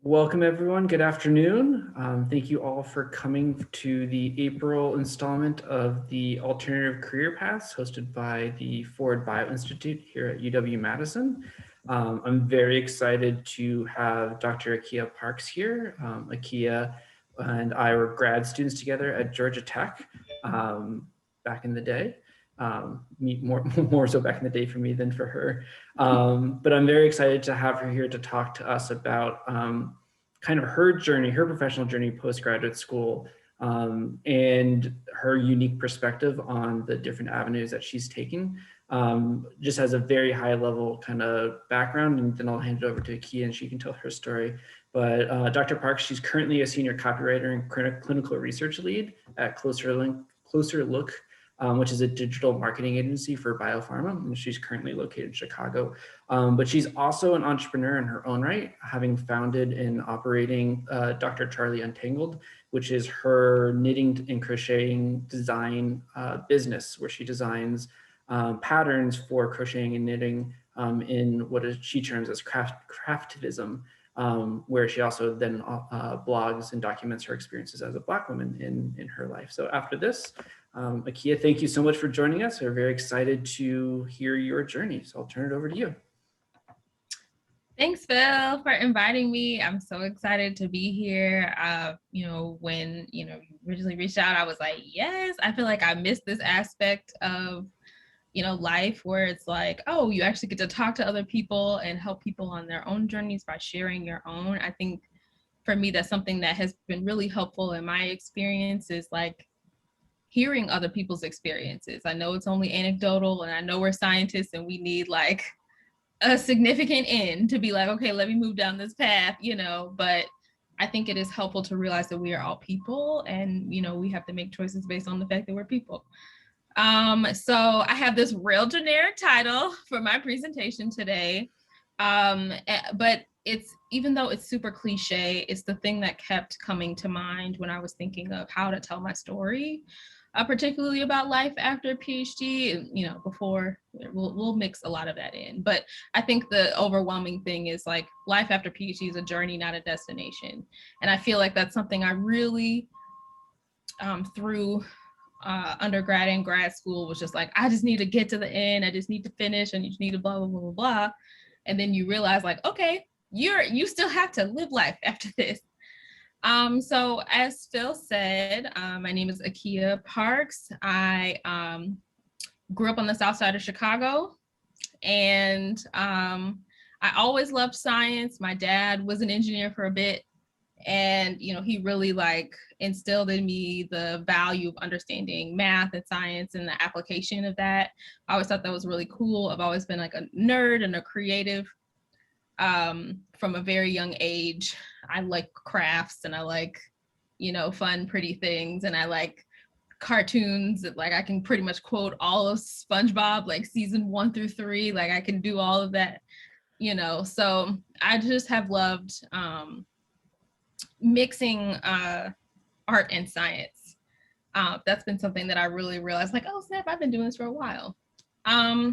Welcome everyone, good afternoon. Thank you all for coming to the April installment of the Alternative Career Paths hosted by the Ford Bio Institute here at UW-Madison. I'm very excited to have Dr. Akia Parks here. Akia and I were grad students together at Georgia Tech back in the day. More so back in the day for me than for her. But I'm very excited to have her here to talk to us about kind of her journey, her professional journey post-graduate school, and her unique perspective on the different avenues that she's taking. Just has a very high level kind of background, and then I'll hand it over to Akia and she can tell her story. But Dr. Parks, she's currently a senior copywriter and clinical research lead at closerlook, which is a digital marketing agency for biopharma, and she's currently located in Chicago. But she's also an entrepreneur in her own right, having founded and operating Dr. Charlie Untangled, which is her knitting and crocheting design business, where she designs patterns for crocheting and knitting in what she terms as craftivism, where she also then blogs and documents her experiences as a Black woman in her life. So after this, Akia, thank you so much for joining us. We're very excited to hear your journey. So I'll turn it over to you. Thanks, Phil, for inviting me. I'm so excited to be here. When you originally reached out, I was like, yes. I feel like I missed this aspect of life where it's like, oh, you actually get to talk to other people and help people on their own journeys by sharing your own. I think for me, that's something that has been really helpful in my experience, is like hearing other people's experiences. I know it's only anecdotal, and I know we're scientists and we need like a significant end to be like, okay, let me move down this path, but I think it is helpful to realize that we are all people, and we have to make choices based on the fact that we're people. So I have this real generic title for my presentation today, but even though it's super cliche, it's the thing that kept coming to mind when I was thinking of how to tell my story, particularly about life after a PhD. Before we'll mix a lot of that in, but I think the overwhelming thing is like life after PhD is a journey, not a destination, and I feel like that's something I really through undergrad and grad school was just like, I just need to get to the end, I just need to finish, and you just need to blah blah blah blah blah, and then you realize like, okay, you still have to live life after this. So as Phil said, my name is Akia Parks. I grew up on the south side of Chicago, and I always loved science. My dad was an engineer for a bit, and he really like instilled in me the value of understanding math and science and the application of that. I always thought that was really cool. I've always been like a nerd and a creative from a very young age. I like crafts, and I like fun pretty things, and I like cartoons. Like I can pretty much quote all of SpongeBob, like season 1 through 3. Like I can do all of that, so I just have loved mixing art and science. That's been something that I really realized, like, oh snap, I've been doing this for a while.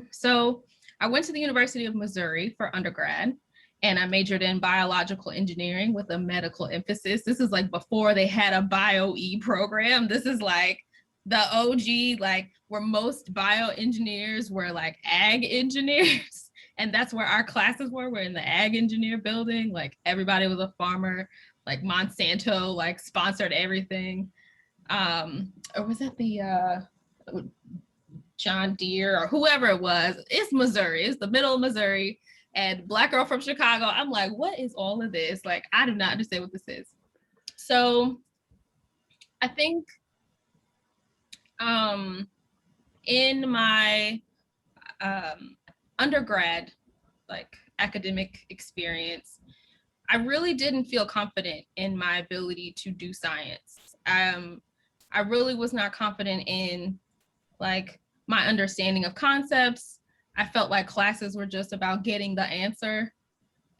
So I went to the University of Missouri for undergrad, and I majored in biological engineering with a medical emphasis. This is like before they had a bio-E program. This is like the OG, like where most bioengineers were like ag engineers. And that's where our classes were. We're in the ag engineer building. Like everybody was a farmer, like Monsanto, like sponsored everything. Or was that the John Deere or whoever it was? It's Missouri. It's the middle of Missouri. And Black girl from Chicago, I'm like, what is all of this? Like, I do not understand what this is. So I think in my undergrad, like academic experience, I really didn't feel confident in my ability to do science. I really was not confident in like my understanding of concepts. I felt like classes were just about getting the answer.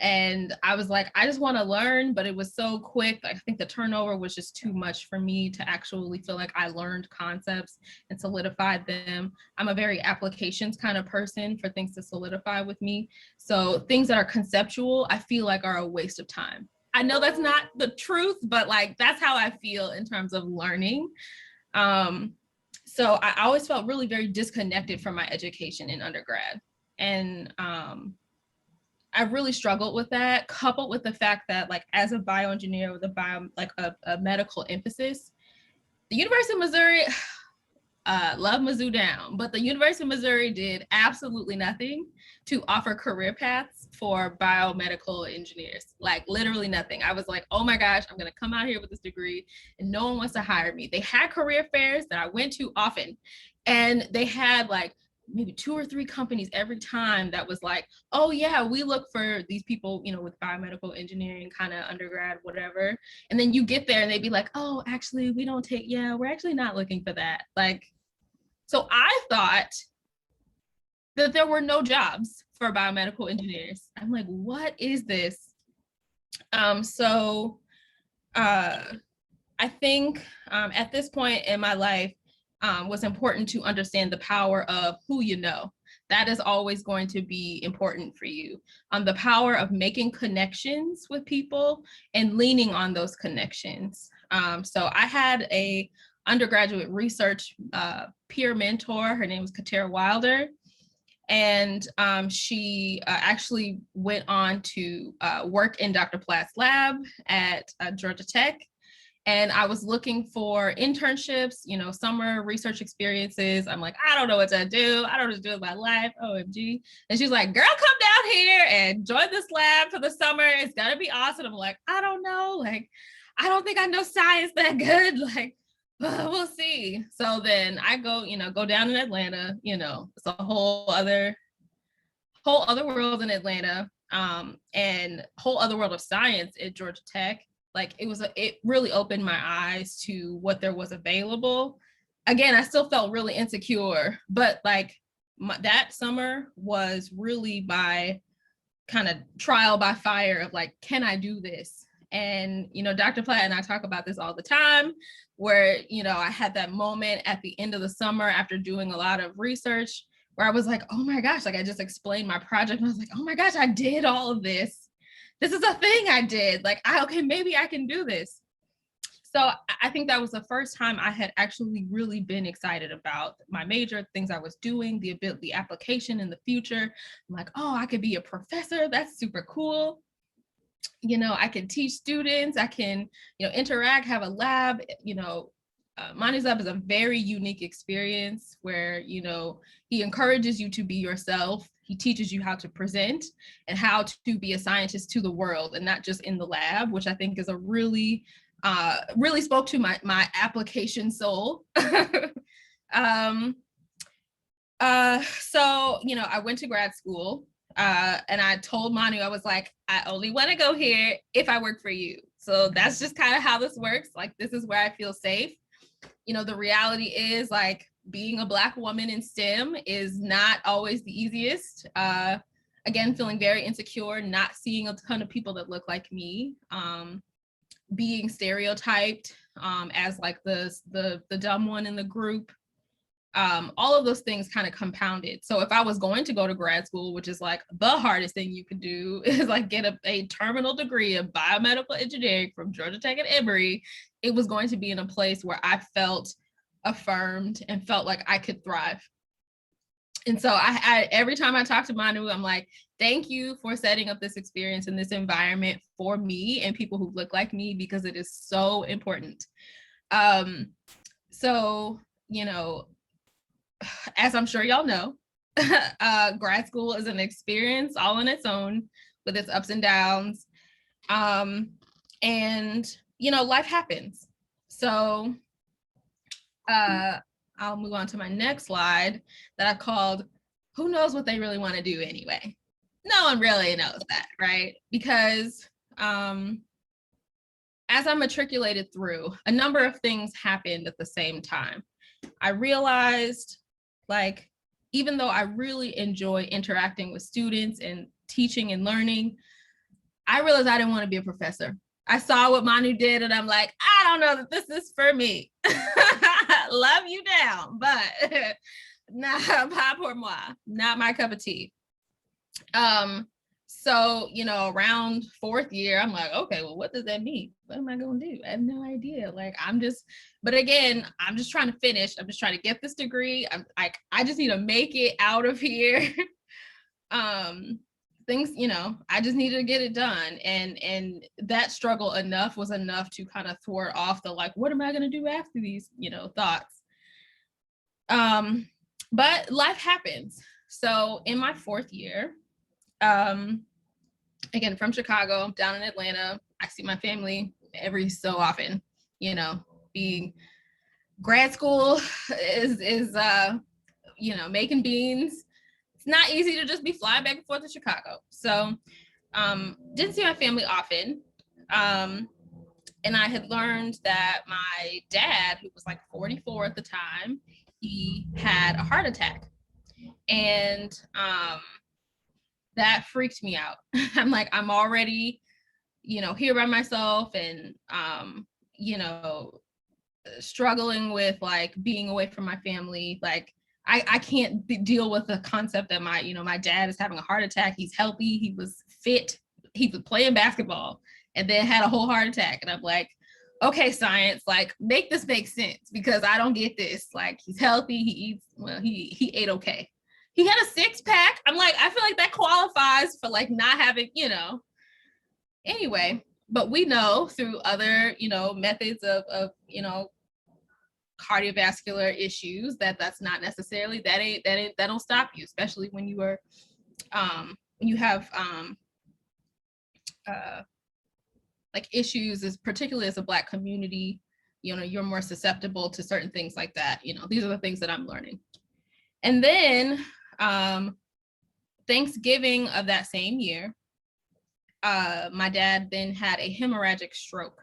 And I was like, I just want to learn, but it was so quick. I think the turnover was just too much for me to actually feel like I learned concepts and solidified them. I'm a very applications kind of person for things to solidify with me. So things that are conceptual, I feel like are a waste of time. I know that's not the truth, but like that's how I feel in terms of learning. So I always felt really very disconnected from my education in undergrad. And I really struggled with that, coupled with the fact that like as a bioengineer with a medical emphasis, the University of Missouri, love Mizzou down, but the University of Missouri did absolutely nothing to offer career paths for biomedical engineers, like literally nothing. I was like, oh my gosh, I'm gonna come out here with this degree and no one wants to hire me. They had career fairs that I went to often, and they had like maybe 2 or 3 companies every time that was like, oh yeah, we look for these people, you know, with biomedical engineering kind of undergrad, whatever. And then you get there and they'd be like, oh, actually, we don't take, yeah, we're actually not looking for that. Like, so I thought that there were no jobs for biomedical engineers. I'm like, what is this? So I think at this point in my life, was important to understand the power of who you know. That is always going to be important for you. The power of making connections with people and leaning on those connections. So I had a undergraduate research peer mentor. Her name was Katara Wilder. And she actually went on to work in Dr. Platt's lab at Georgia Tech. And I was looking for internships, you know, summer research experiences. I'm like, I don't know what to do. I don't know what to do with my life. OMG. And she's like, girl, come down here and join this lab for the summer. It's gonna be awesome. I'm like, I don't know. Like, I don't think I know science that good. Like, we'll see. So then I go, you know, go down in Atlanta, you know, it's a whole other world in Atlanta, and whole other world of science at Georgia Tech. Like it really opened my eyes to what there was available. Again, I still felt really insecure, but like that summer was really my kind of trial by fire of like, can I do this? And, you know, Dr. Platt and I talk about this all the time, where, you know, I had that moment at the end of the summer after doing a lot of research where I was like, oh my gosh, like I just explained my project and I was like, oh my gosh, I did all of this. This is a thing I did. Like, okay, maybe I can do this. So I think that was the first time I had actually really been excited about my major, things I was doing, the application in the future. I'm like, oh, I could be a professor. That's super cool. You know, I can teach students. I can, you know, interact, have a lab. You know, Manu's lab is a very unique experience where, you know, he encourages you to be yourself. He teaches you how to present and how to be a scientist to the world and not just in the lab, which I think is a really, really spoke to my application soul. So, you know, I went to grad school and I told Manu, I was like, I only want to go here if I work for you. So that's just kind of how this works. Like, this is where I feel safe. You know, the reality is like being a Black woman in STEM is not always the easiest. Again, feeling very insecure, not seeing a ton of people that look like me, being stereotyped as like the dumb one in the group. All of those things kind of compounded. So if I was going to go to grad school, which is like the hardest thing you could do, is like get a terminal degree of biomedical engineering from Georgia Tech and Emory, it was going to be in a place where I felt affirmed and felt like I could thrive. And so I every time I talk to Manu, I'm like, thank you for setting up this experience in this environment for me and people who look like me, because it is so important. So, you know, as I'm sure y'all know, grad school is an experience all on its own with its ups and downs. And, you know, life happens. So I'll move on to my next slide that I called, who knows what they really want to do anyway? No one really knows that, right? Because as I matriculated through, a number of things happened at the same time. I realized, like, even though I really enjoy interacting with students and teaching and learning, I realized I didn't want to be a professor. I saw what Manu did and I'm like, I don't know that this is for me. Love you down, but pas pour moi, not my cup of tea. So, around fourth year, I'm like, okay, well, what does that mean? What am I going to do? I have no idea. Like, but again, I'm just trying to finish. I'm just trying to get this degree. I'm like, I just need to make it out of here. Things, I just needed to get it done. And that struggle was enough to kind of thwart off the, like, what am I going to do after these, thoughts? But life happens. So in my fourth year, again, from Chicago, down in Atlanta, I see my family every so often, being grad school is making beans. It's not easy to just be flying back and forth to Chicago. So didn't see my family often. And I had learned that my dad, who was like 44 at the time, he had a heart attack. And that freaked me out. I'm like, I'm already, here by myself and, struggling with like being away from my family. Like, I can't deal with the concept that my dad is having a heart attack. He's healthy. He was fit. He was playing basketball and then had a whole heart attack. And I'm like, okay, science, like make this make sense because I don't get this. Like, he's healthy. He eats, well, he ate okay. He had a 6-pack. I'm like, I feel like that qualifies for like not having, anyway, but we know through other, methods of cardiovascular issues that's not necessarily, that don't stop you, especially when you are, when you have, like issues, as particularly as a Black community, you're more susceptible to certain things like that. These are the things that I'm learning. And then Thanksgiving of that same year, my dad then had a hemorrhagic stroke.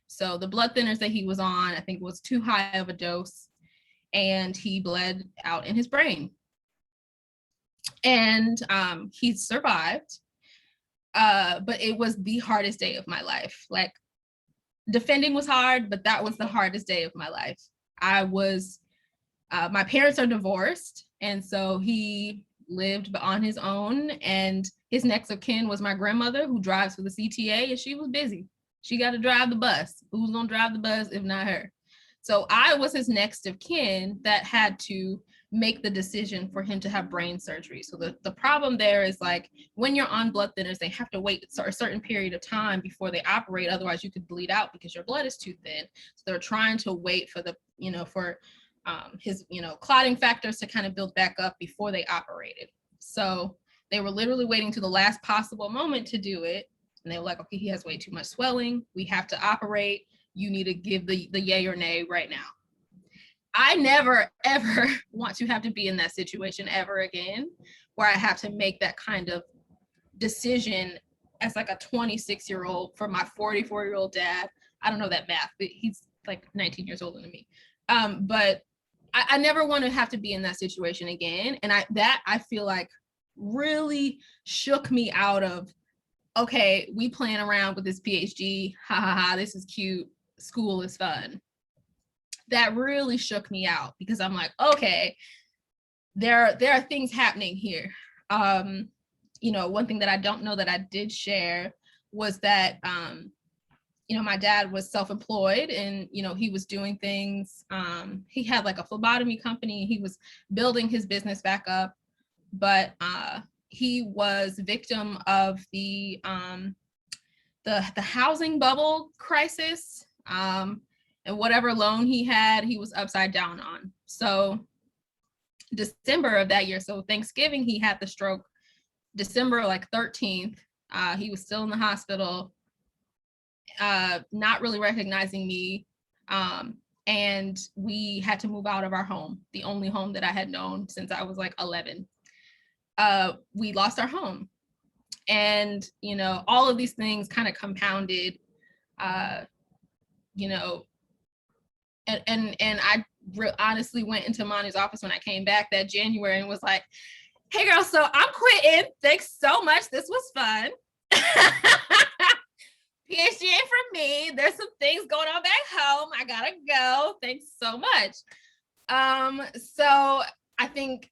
So the blood thinners that he was on, I think, was too high of a dose, and he bled out in his brain. And he survived, but it was the hardest day of my life. Like, defending was hard, but that was the hardest day of my life. My parents are divorced, and so he lived on his own, and his next of kin was my grandmother, who drives for the CTA, and she was busy. She got to drive the bus. Who's gonna drive the bus if not her? So I was his next of kin that had to make the decision for him to have brain surgery. So the problem there is, like, when you're on blood thinners, they have to wait a certain period of time before they operate. Otherwise you could bleed out because your blood is too thin. So they're trying to wait for his, clotting factors to kind of build back up before they operated. So they were literally waiting to the last possible moment to do it. And they were like, okay, he has way too much swelling. We have to operate. You need to give the yay or nay right now. I never, ever want to have to be in that situation ever again, where I have to make that kind of decision as like a 26-year-old for my 44-year-old dad. I don't know that math, but he's like 19 years older than me. But I never want to have to be in that situation again. And I feel like really shook me out of, okay, we playing around with this PhD. Ha ha ha, this is cute. School is fun. That really shook me out because I'm like, okay, there are things happening here. One thing that I don't know that I did share was that, my dad was self-employed and, he was doing things. He had like a phlebotomy company. He was building his business back up, but he was victim of the housing bubble crisis. And whatever loan he had, he was upside down on. So December of that year, so Thanksgiving, he had the stroke. December 13th, he was still in the hospital, not really recognizing me. And we had to move out of our home, the only home that I had known since I was like 11. We lost our home. And, all of these things kind of compounded, and I honestly went into Monty's office when I came back that January and was like, hey girl, so I'm quitting. Thanks so much. This was fun. PhD ain't for me. There's some things going on back home. I gotta go. Thanks so much. So I think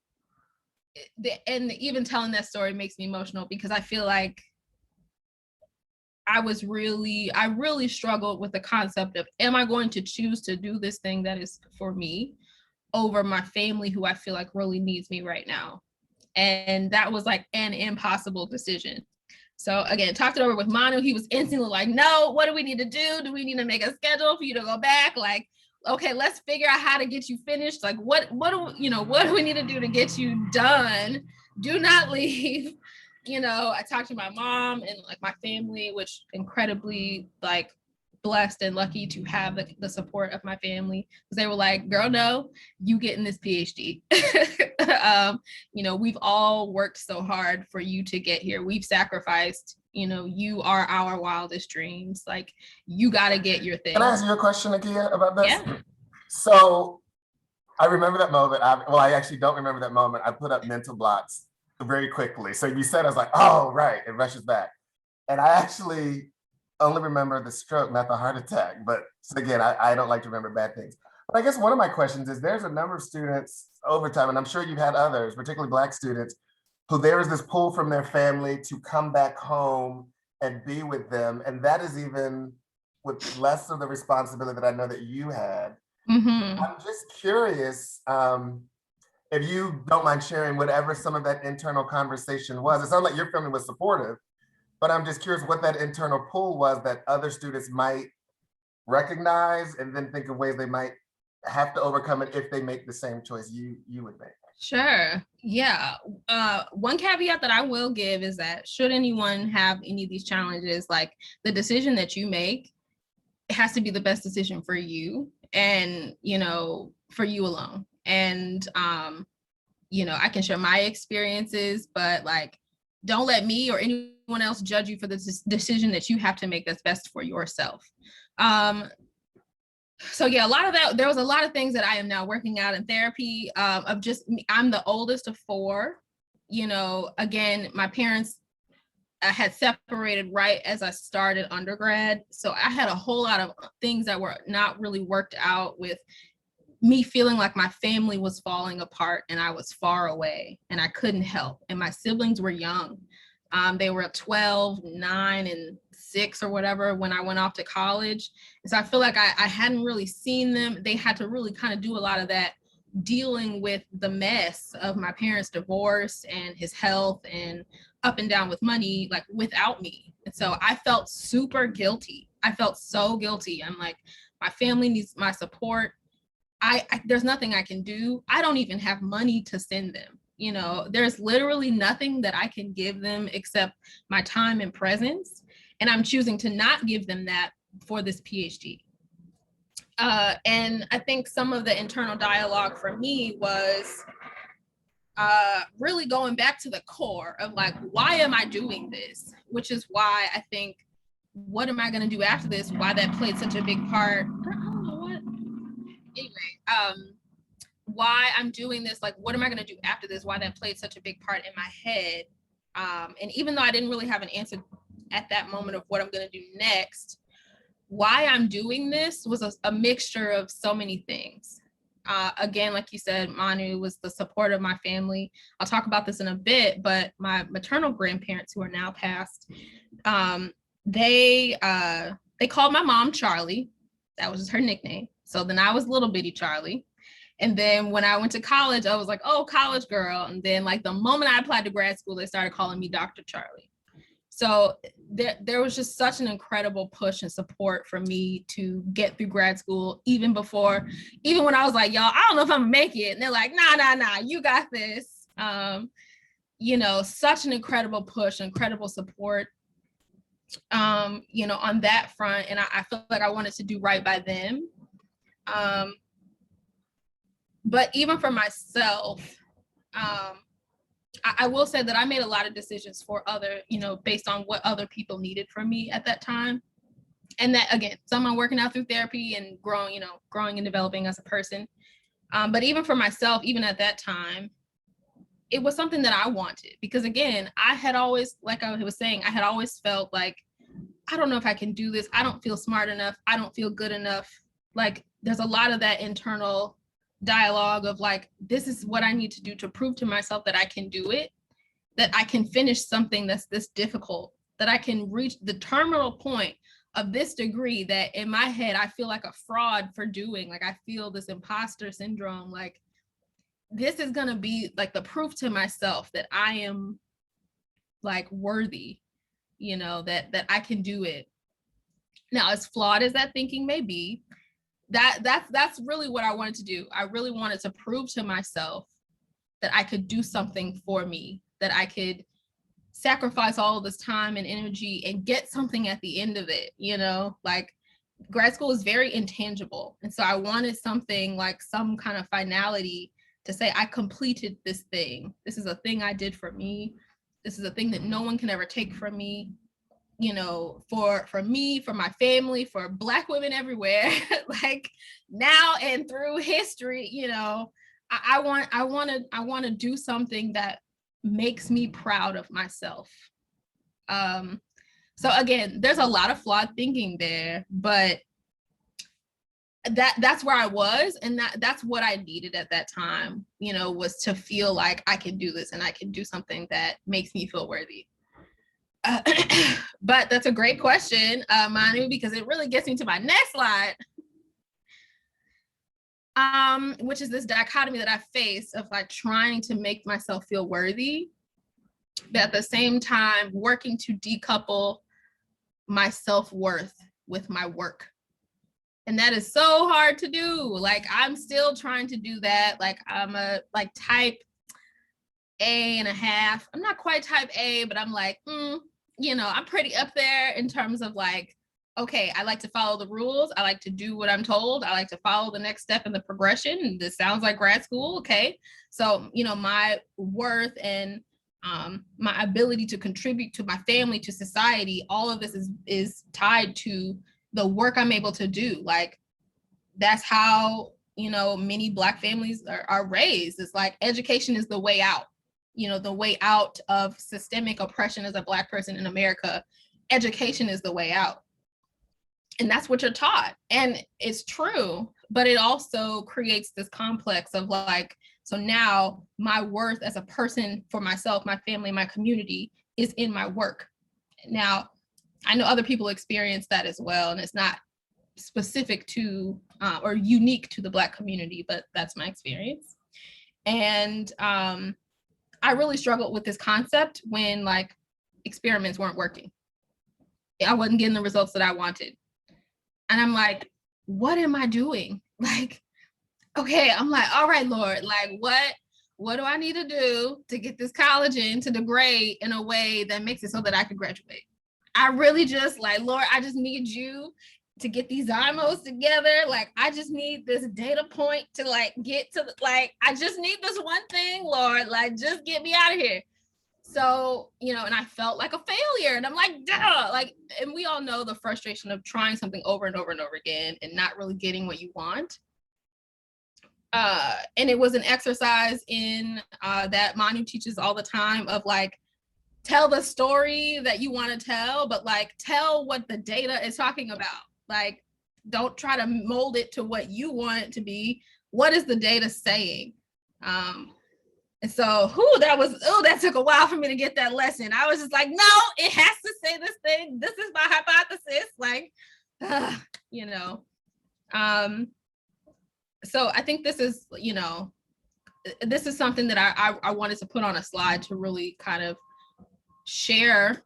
and even telling that story makes me emotional because I feel like I really struggled with the concept of, am I going to choose to do this thing that is for me over my family who I feel like really needs me right now? And that was like an impossible decision. So again, talked it over with Manu. He was instantly like, no, what do we need to do? Do we need to make a schedule for you to go back? Like, okay, let's figure out how to get you finished. Like, what do we need to do to get you done? Do not leave. I talked to my mom and like my family, which incredibly like blessed and lucky to have the support of my family, because they were like, girl, no, you getting this PhD. We've all worked so hard for you to get here. We've sacrificed, you are our wildest dreams. Like, you got to get your thing. Can I ask you a question, Akia, about this? Yeah. So I remember that moment. I actually don't remember that moment. I put up mental blocks very quickly. So you said, I was like, oh, right, it rushes back. And I actually only remember the stroke, not the heart attack. But so again, I don't like to remember bad things. But I guess one of my questions is, there's a number of students over time, and I'm sure you've had others, particularly Black students, who there is this pull from their family to come back home and be with them. And that is even with less of the responsibility that I know that you had. Mm-hmm. I'm just curious, if you don't mind sharing whatever some of that internal conversation was. It sounds like your family was supportive, but I'm just curious what that internal pull was that other students might recognize and then think of ways they might have to overcome it if they make the same choice you would make. Sure. Yeah. One caveat that I will give is that should anyone have any of these challenges, like the decision that you make, it has to be the best decision for you and, for you alone. And, I can share my experiences, but like, don't let me or anyone else judge you for the decision that you have to make that's best for yourself. So yeah, there was a lot of things that I am now working out in therapy, of just, I'm the oldest of four, again, my parents had separated right as I started undergrad. So I had a whole lot of things that were not really worked out, with me feeling like my family was falling apart and I was far away and I couldn't help. And my siblings were young. They were 12, 9, and 6 or whatever when I went off to college. And so I feel like I hadn't really seen them. They had to really kind of do a lot of that, dealing with the mess of my parents' divorce and his health and up and down with money, like without me. And so I felt super guilty. I felt so guilty. I'm like, my family needs my support. There's nothing I can do. I don't even have money to send them. There's literally nothing that I can give them except my time and presence. And I'm choosing to not give them that for this PhD. And I think some of the internal dialogue for me was really going back to the core of like, why am I doing this? Which is why I think, what am I going to do after this? Why that played such a big part. I don't know what. Anyway, why I'm doing this, like, what am I going to do after this? Why that played such a big part in my head. And even though I didn't really have an answer at that moment of what I'm going to do next, why I'm doing this was a mixture of so many things. Again, like you said, Manu, was the support of my family. I'll talk about this in a bit, but my maternal grandparents, who are now passed, they called my mom Charlie. That was just her nickname. So then I was little bitty Charlie. And then when I went to college, I was like, oh, college girl. And then like the moment I applied to grad school, they started calling me Dr. Charlie. So there was just such an incredible push and support for me to get through grad school, even when I was like, y'all, I don't know if I'm gonna make it. And they're like, nah, you got this. Such an incredible push, incredible support, on that front. And I feel like I wanted to do right by them. But even for myself, I will say that I made a lot of decisions for other, based on what other people needed from me at that time. And that, again, some I'm working out through therapy and growing and developing as a person. But even for myself, even at that time, it was something that I wanted, because again, I had always, like I was saying, I had always felt like, I don't know if I can do this. I don't feel smart enough. I don't feel good enough. Like, there's a lot of that internal dialogue of like, this is what I need to do to prove to myself that I can do it, that I can finish something that's this difficult, that I can reach the terminal point of this degree that in my head, I feel like a fraud for doing. Like I feel this imposter syndrome, like this is gonna be like the proof to myself that I am like worthy, you know, that I can do it. Now, as flawed as that thinking may be, that's really what I wanted to do. I really wanted to prove to myself that I could do something for me, that I could sacrifice all of this time and energy and get something at the end of it, you know, like grad school is very intangible. And so I wanted something like some kind of finality to say, I completed this thing. This is a thing I did for me. This is a thing that no one can ever take from me, you know, for me, for my family, for Black women everywhere, like now and through history, you know, I want to do something that makes me proud of myself. So again, there's a lot of flawed thinking there, but that's where I was, and that's what I needed at that time, you know, was to feel like I can do this and I can do something that makes me feel worthy. But that's a great question, Manu, because it really gets me to my next slide, which is this dichotomy that I face of like trying to make myself feel worthy, but at the same time working to decouple my self-worth with my work. And that is so hard to do. Like I'm still trying to do that. Like I'm a like type A.5. I'm not quite type A, but I'm like, you know, I'm pretty up there in terms of like, okay, I like to follow the rules. I like to do what I'm told. I like to follow the next step in the progression. This sounds like grad school. Okay. So, you know, my worth and my ability to contribute to my family, to society, all of this is tied to the work I'm able to do. Like that's how, you know, many Black families are raised. It's like education is the way out, you know, the way out of systemic oppression as a Black person in America. Education is the way out. And that's what you're taught. And it's true, but it also creates this complex of like, so now my worth as a person for myself, my family, my community is in my work. Now, I know other people experience that as well, and it's not specific to or unique to the Black community, but that's my experience. And I really struggled with this concept when like experiments weren't working. I wasn't getting the results that I wanted. And I'm like, what am I doing? Like, okay, I'm like, all right, Lord, like what do I need to do to get this collagen to degrade in a way that makes it so that I could graduate? I really just like, Lord, I just need you to get these zymes together. Like, I just need this data point to like get to like, I just need this one thing, Lord, like just get me out of here. So, you know, and I felt like a failure, and I'm like, duh, like, and we all know the frustration of trying something over and over and over again and not really getting what you want. And it was an exercise in that Manu teaches all the time of like, tell the story that you want to tell, but like tell what the data is talking about. Like, don't try to mold it to what you want it to be. What is the data saying? And so, that took a while for me to get that lesson. I was just like, no, it has to say this thing. This is my hypothesis. Like, you know. So I think this is, you know, this is something that I wanted to put on a slide to really kind of share,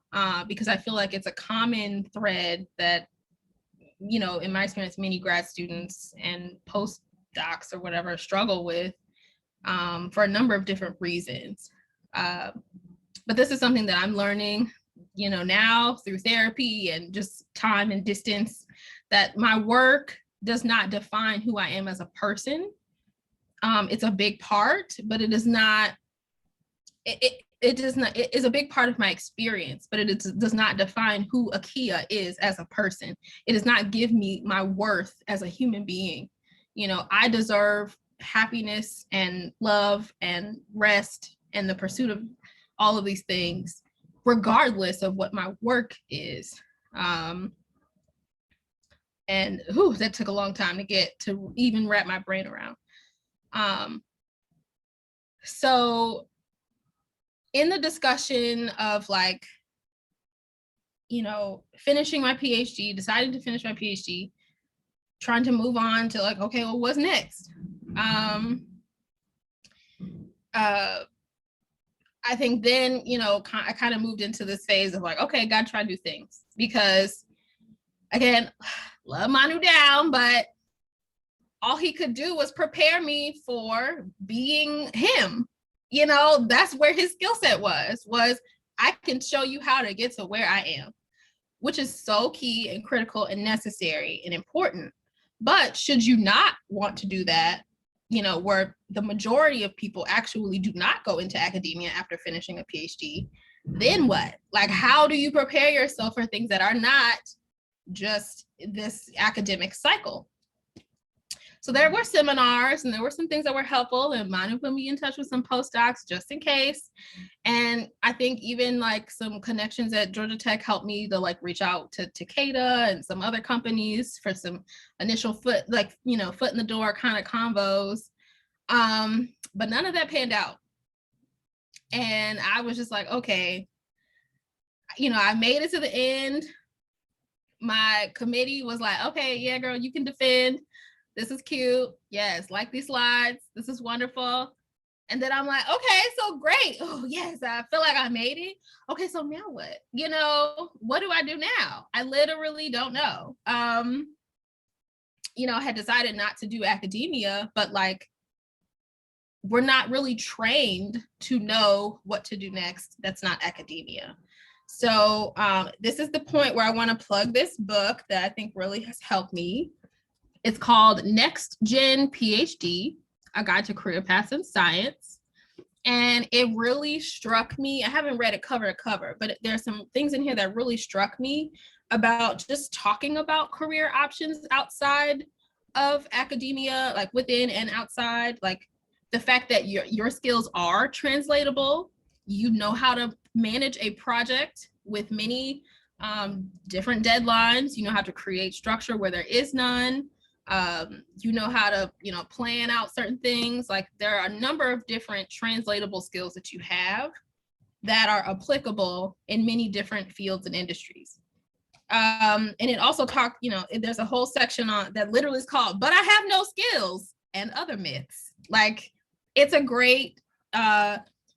because I feel like it's a common thread that, you know, in my experience, many grad students and postdocs or whatever struggle with, for a number of different reasons. But this is something that I'm learning, you know, now through therapy and just time and distance, that my work does not define who I am as a person. It's a big part, but it is not, it is a big part of my experience, but it does not define who Akia is as a person. It does not give me my worth as a human being. You know, I deserve happiness and love and rest and the pursuit of all of these things, regardless of what my work is. And that took a long time to even wrap my brain around. So in the discussion of like, you know, finishing my PhD, deciding to finish my PhD, trying to move on to like, okay, well, what's next? I think then, you know, I kind of moved into this phase of like, okay, gotta try new things, because again, love Manu down, but all he could do was prepare me for being him. You know, that's where his skill set was I can show you how to get to where I am, which is so key and critical and necessary and important. But should you not want to do that, you know, where the majority of people actually do not go into academia after finishing a PhD, then what? Like, how do you prepare yourself for things that are not just this academic cycle? So there were seminars and there were some things that were helpful, and Manu put me in touch with some postdocs just in case. And I think even like some connections at Georgia Tech helped me to like reach out to Takeda and some other companies for some initial foot in the door kind of convos. But none of that panned out. And I was just like, okay, you know, I made it to the end. My committee was like, okay, yeah, girl, you can defend. This is cute. Yes, like these slides. This is wonderful. And then I'm like, okay, so great. Oh, yes, I feel like I made it. Okay, so now what? You know, what do I do now? I literally don't know. You know, I had decided not to do academia, but like, we're not really trained to know what to do next. That's not academia. So this is the point where I want to plug this book that I think really has helped me. It's called Next Gen PhD, A Guide to Career Paths in Science. And it really struck me. I haven't read it cover to cover, but there's some things in here that really struck me about just talking about career options outside of academia, like within and outside, like the fact that your skills are translatable. You know how to manage a project with many different deadlines. You know how to create structure where there is none. You know how to, you know, plan out certain things. Like there are a number of different translatable skills that you have that are applicable in many different fields and industries. And it also talked, you know, there's a whole section on that literally is called, "But I have no skills and other myths." Like it's a great,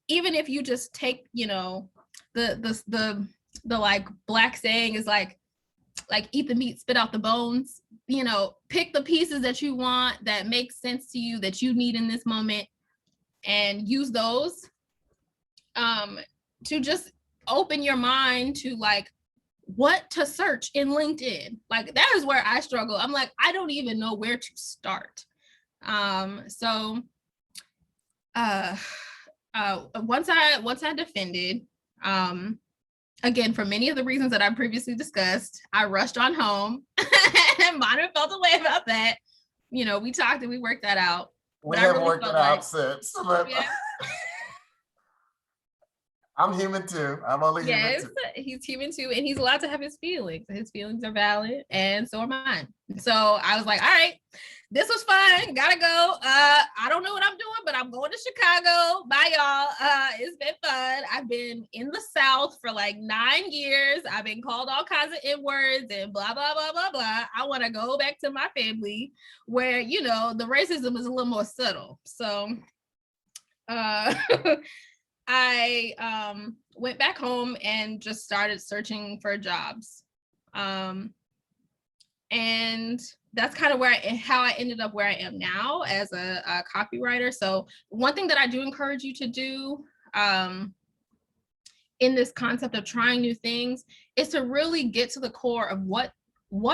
even if you just take, you know, the like Black saying is like eat the meat, spit out the bones. You know, pick the pieces that you want, that make sense to you, that you need in this moment, and use those to just open your mind to like what to search in LinkedIn. Like that is where I struggle. I'm like, I don't even know where to start. Once I defended, again, for many of the reasons that I previously discussed, I rushed on home. And Manu felt a way about that. You know, we talked and we worked that out. We haven't worked it out since. But yeah. I'm human too. I'm only human too. He's human too, and he's allowed to have his feelings. His feelings are valid, and so are mine. So I was like, all right, this was fun. Gotta go. I don't know what I'm doing, but I'm going to Chicago. Bye, y'all. It's been fun. I've been in the South for like 9 years. I've been called all kinds of N-words and blah, blah, blah, blah, blah. I want to go back to my family where, you know, the racism is a little more subtle. So I went back home and just started searching for jobs. And that's kind of how I ended up where I am now as a copywriter. So one thing that I do encourage you to do in this concept of trying new things is to really get to the core of what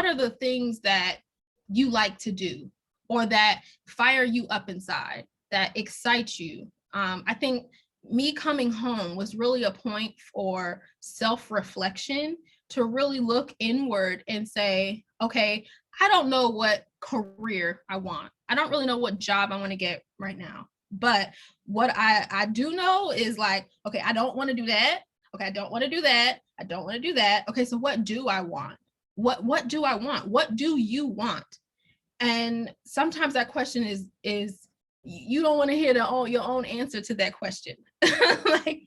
are the things that you like to do or that fire you up inside, that excite you. I think me coming home was really a point for self-reflection, to really look inward and say, okay, I don't know what career I want. I don't really know what job I want to get right now. But what I do know is like, okay, I don't want to do that. Okay, I don't want to do that. I don't want to do that. Okay, so what do I want? What do I want? What do you want? And sometimes that question is you don't want to hear your own answer to that question. Like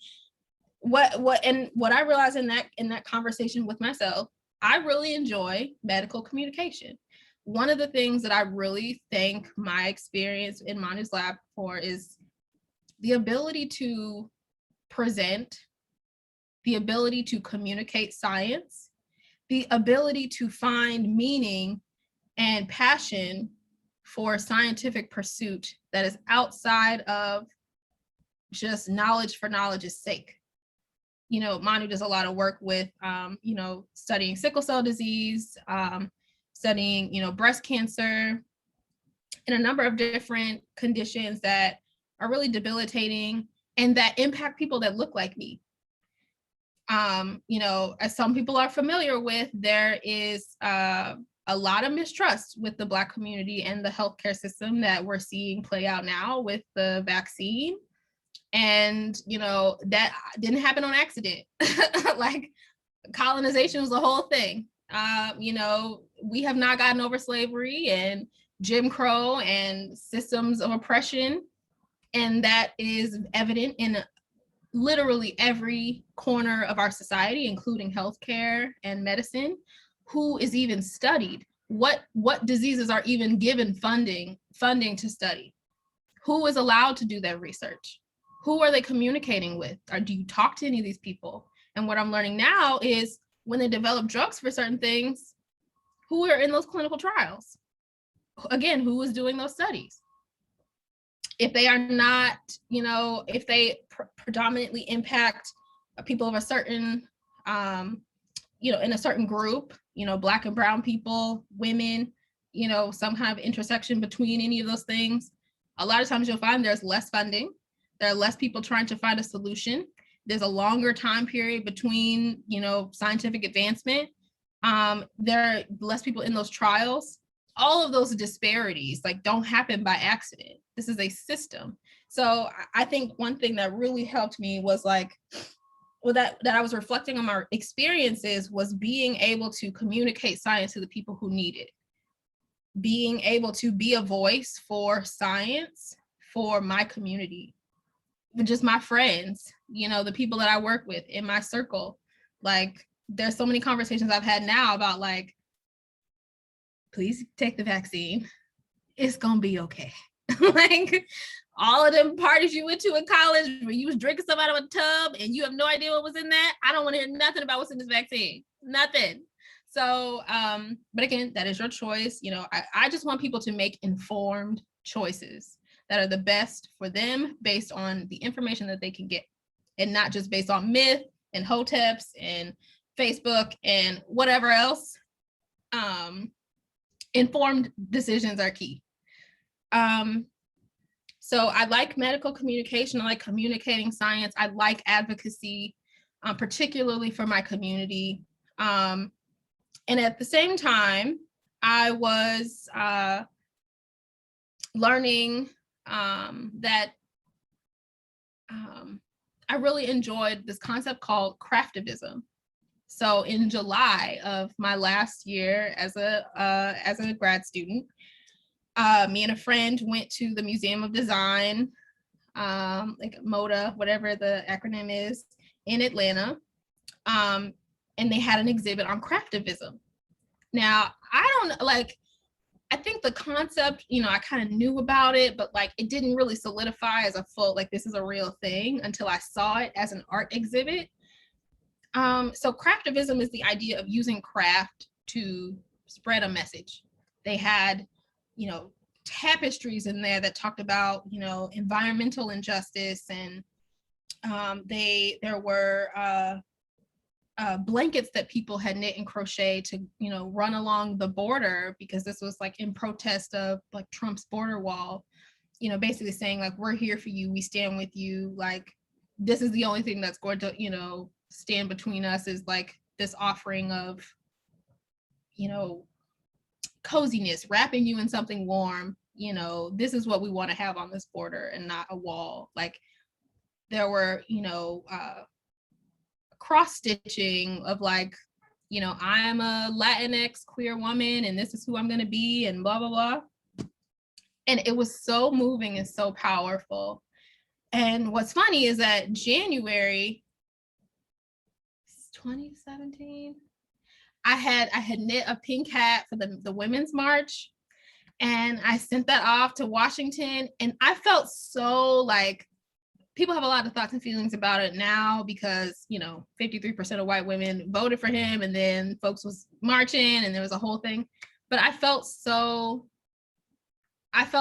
what I realized in that conversation with myself, I really enjoy medical communication. One of the things that I really thank my experience in Manu's lab for is the ability to present, the ability to communicate science, the ability to find meaning and passion for scientific pursuit that is outside of just knowledge for knowledge's sake. You know, Manu does a lot of work with, you know, studying sickle cell disease, studying, you know, breast cancer, and a number of different conditions that are really debilitating and that impact people that look like me. You know, as some people are familiar with, there is a lot of mistrust with the Black community and the healthcare system that we're seeing play out now with the vaccine. And, you know, that didn't happen on accident. Like, colonization was the whole thing. You know, we have not gotten over slavery and Jim Crow and systems of oppression. And that is evident in literally every corner of our society, including healthcare and medicine. Who is even studied? What diseases are even given funding to study? Who is allowed to do that research? Who are they communicating with? Or do you talk to any of these people? And what I'm learning now is when they develop drugs for certain things, who are in those clinical trials? Again, who is doing those studies? If they are not, you know, if they predominantly impact people of a certain, you know, in a certain group, you know, Black and brown people, women, you know, some kind of intersection between any of those things, a lot of times you'll find there's less funding. There are less people trying to find a solution. There's a longer time period between, you know, scientific advancement. There are less people in those trials. All of those disparities like don't happen by accident. This is a system. So I think one thing that really helped me was like, well, that I was reflecting on my experiences was being able to communicate science to the people who need it. Being able to be a voice for science for my community, just my friends, you know, the people that I work with in my circle. Like, there's so many conversations I've had now about like, please take the vaccine. It's gonna be okay. Like, all of them parties you went to in college where you was drinking something out of a tub and you have no idea what was in that. I don't want to hear nothing about what's in this vaccine. Nothing. So, but again, that is your choice. You know, I just want people to make informed choices that are the best for them based on the information that they can get, and not just based on myth and hoteps and Facebook and whatever else. Informed decisions are key. So I like medical communication. I like communicating science. I like advocacy, particularly for my community. And at the same time, I was learning that I really enjoyed this concept called craftivism. So in July of my last year as a grad student, me and a friend went to the Museum of Design, like MODA, whatever the acronym is, in Atlanta. And they had an exhibit on craftivism. Now, I think the concept, you know, I kind of knew about it, but like it didn't really solidify as a full, like this is a real thing until I saw it as an art exhibit. So craftivism is the idea of using craft to spread a message. They had, you know, tapestries in there that talked about, you know, environmental injustice, and there were blankets that people had knit and crochet to, you know, run along the border, because this was like in protest of like Trump's border wall, you know, basically saying like, we're here for you, we stand with you, like this is the only thing that's going to, you know, stand between us is like this offering of, you know, coziness, wrapping you in something warm, you know, this is what we want to have on this border and not a wall. Like there were, you know, cross stitching of like, you know, I'm a Latinx queer woman and this is who I'm going to be and blah, blah, blah. And it was so moving and so powerful. And what's funny is that January 2017, I had knit a pink hat for the Women's March, and I sent that off to Washington, and I felt so like, people have a lot of thoughts and feelings about it now because, 53% of white women voted for him, and then folks was marching and there was a whole thing. But I felt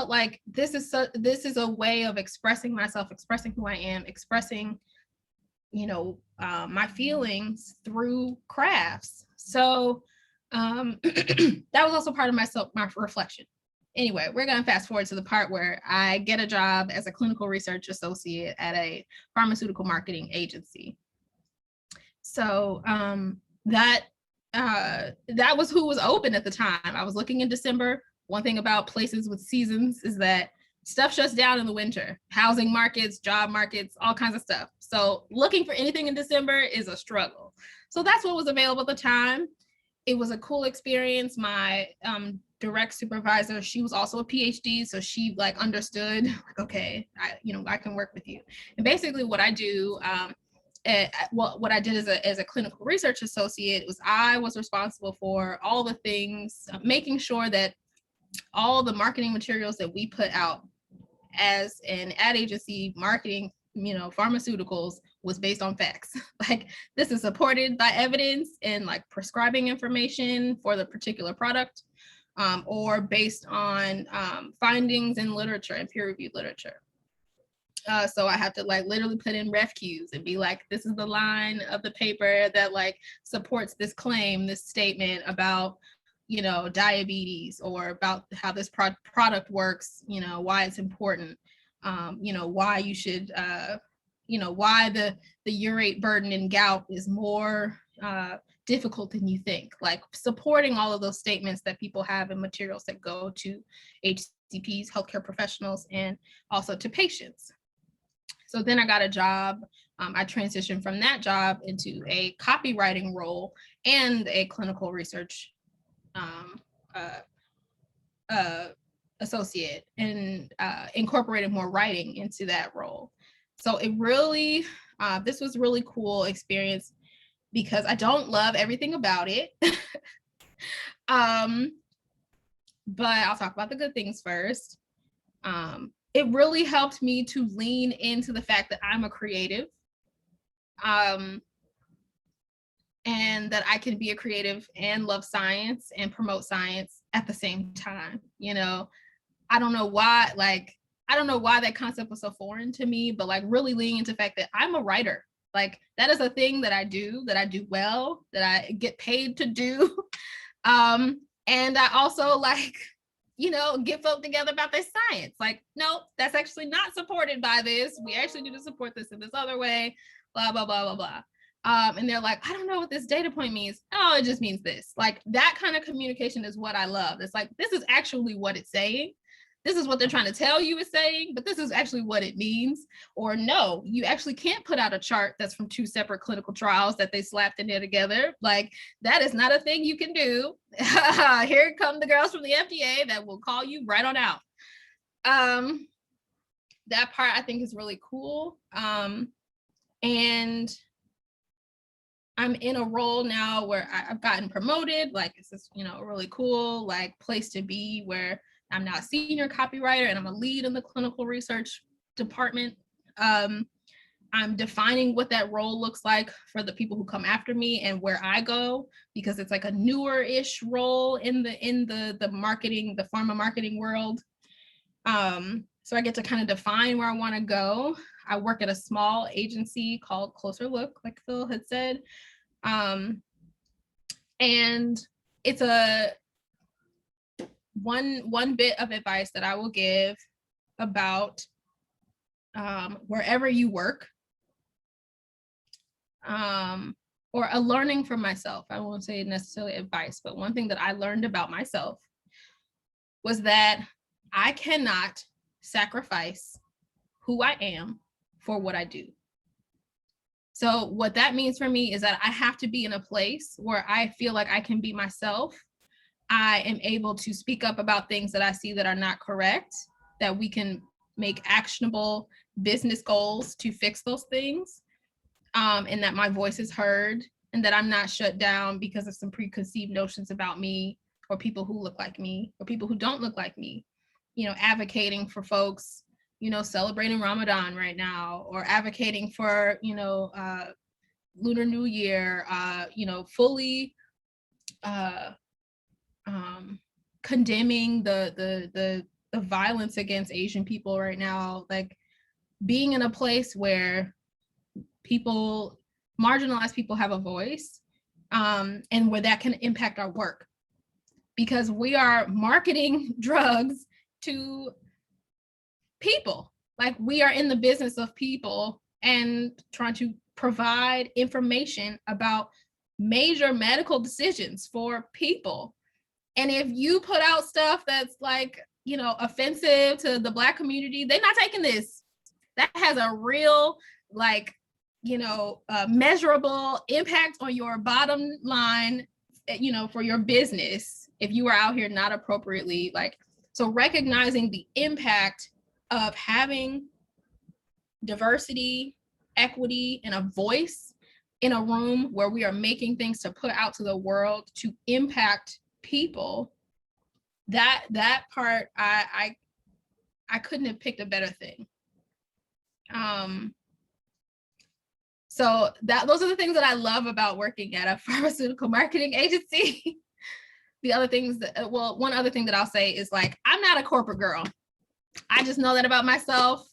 like this is a way of expressing myself, expressing who I am, expressing, my feelings through crafts. So that was also part of my reflection. Anyway, we're going to fast forward to the part where I get a job as a clinical research associate at a pharmaceutical marketing agency. So that was who was open at the time. I was looking in December. One thing about places with seasons is that stuff shuts down in the winter. Housing markets, job markets, all kinds of stuff. So looking for anything in December is a struggle. So that's what was available at the time. It was a cool experience. My direct supervisor, she was also a PhD, so she understood, okay, I can work with you. And basically what I do, what I did as a clinical research associate was I was responsible for all the things, making sure that all the marketing materials that we put out as an ad agency marketing, pharmaceuticals, was based on facts. This is supported by evidence and prescribing information for the particular product, or based on findings in literature and peer-reviewed literature. So I have to literally put in ref cues and be like, this is the line of the paper that supports this claim, this statement about diabetes, or about how this product works, why it's important, why you should, why the urate burden in gout is more difficult than you think, supporting all of those statements that people have in materials that go to HCPs, healthcare professionals, and also to patients. So then I got a job. I transitioned from that job into a copywriting role and a clinical research associate, and incorporated more writing into that role. So it really, this was really cool experience because I don't love everything about it. But I'll talk about the good things first. It really helped me to lean into the fact that I'm a creative, and that I can be a creative and love science and promote science at the same time. I don't know why that concept was so foreign to me, but really leaning into the fact that I'm a writer. That is a thing that I do well, that I get paid to do. And I also get folk together about their science. No, that's actually not supported by this. We actually need to support this in this other way, blah, blah, blah, blah, blah. And they're like, I don't know what this data point means. Oh, it just means this. That kind of communication is what I love. It's this is actually what it's saying. This is what they're trying to tell you it's saying, but this is actually what it means. Or no, you actually can't put out a chart that's from 2 separate clinical trials that they slapped in there together. That is not a thing you can do. Here come the girls from the FDA that will call you right on out. That part I think is really cool. And I'm in a role now where I've gotten promoted. This is, a really cool place to be, where I'm now a senior copywriter and I'm a lead in the clinical research department. I'm defining what that role looks like for the people who come after me and where I go, because it's a newer-ish role in the marketing, the pharma marketing world. So I get to kind of define where I want to go. I work at a small agency called closerlook, like Phil had said. And it's one bit of advice that I will give about wherever you work, or a learning from myself. I won't say necessarily advice, but one thing that I learned about myself was that I cannot sacrifice who I am for what I do. So what that means for me is that I have to be in a place where I feel like I can be myself I am able to speak up about things that I see that are not correct, that we can make actionable business goals to fix those things, and that my voice is heard, and that I'm not shut down because of some preconceived notions about me, or people who look like me, or people who don't look like me. You know, advocating for folks, you know, celebrating Ramadan right now, or advocating for, you know, Lunar New Year, you know, fully condemning the violence against Asian people right now, like being in a place where people, marginalized people, have a voice, and where that can impact our work, because we are marketing drugs to people. Like, we are in the business of people and trying to provide information about major medical decisions for people. And if you put out stuff that's like, you know, offensive to the Black community, they're not taking this. That has a real, like, you know, measurable impact on your bottom line, you know, for your business, if you are out here not appropriately, like, so recognizing the impact of having diversity, equity, and a voice in a room where we are making things to put out to the world to impact people, that part, I couldn't have picked a better thing. So those are the things that I love about working at a pharmaceutical marketing agency. The other things that, well, one other thing that I'll say is, like, I'm not a corporate girl. I just know that about myself.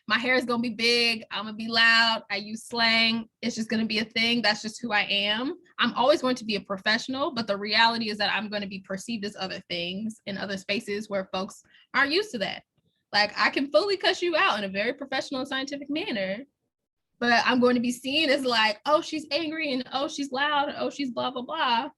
My hair is gonna be big. I'm gonna be loud. I use slang. It's just gonna be a thing. That's just who I am. I'm always going to be a professional, but the reality is that I'm going to be perceived as other things in other spaces where folks aren't used to that. Like, I can fully cuss you out in a very professional and scientific manner, but I'm going to be seen as like, oh, she's angry, and oh, she's loud, and oh, she's blah, blah, blah.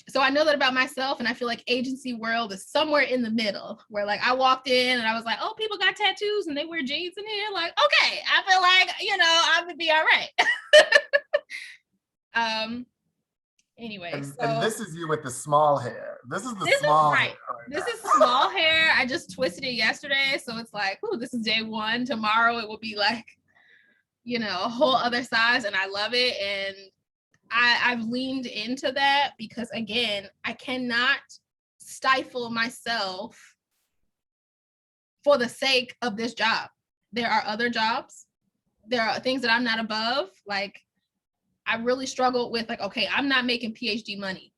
So I know that about myself, and I feel like agency world is somewhere in the middle, where, like, I walked in and I was like, oh, people got tattoos and they wear jeans in here. Like, okay, I feel like, you know, I'm gonna be all right. Anyway, and this is you with the small hair. This is the small hair. Right this is small hair. I just twisted it yesterday, so it's like, ooh, this is day one. Tomorrow it will be like, you know, a whole other size, and I love it. And I've leaned into that because, again, I cannot stifle myself for the sake of this job. There are other jobs. There are things that I'm not above. Like, I really struggled with, like, okay, I'm not making PhD money.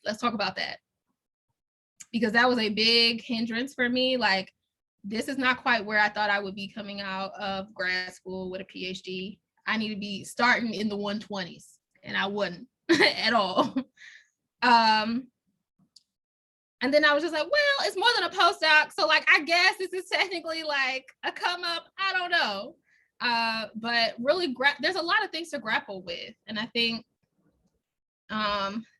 Let's talk about that. Because that was a big hindrance for me. Like, this is not quite where I thought I would be coming out of grad school with a PhD. I need to be starting in the 120s, and I wouldn't at all. And then I was just like, well, it's more than a postdoc, so, like, I guess this is technically like a come up. I don't know. But really, there's a lot of things to grapple with, and I think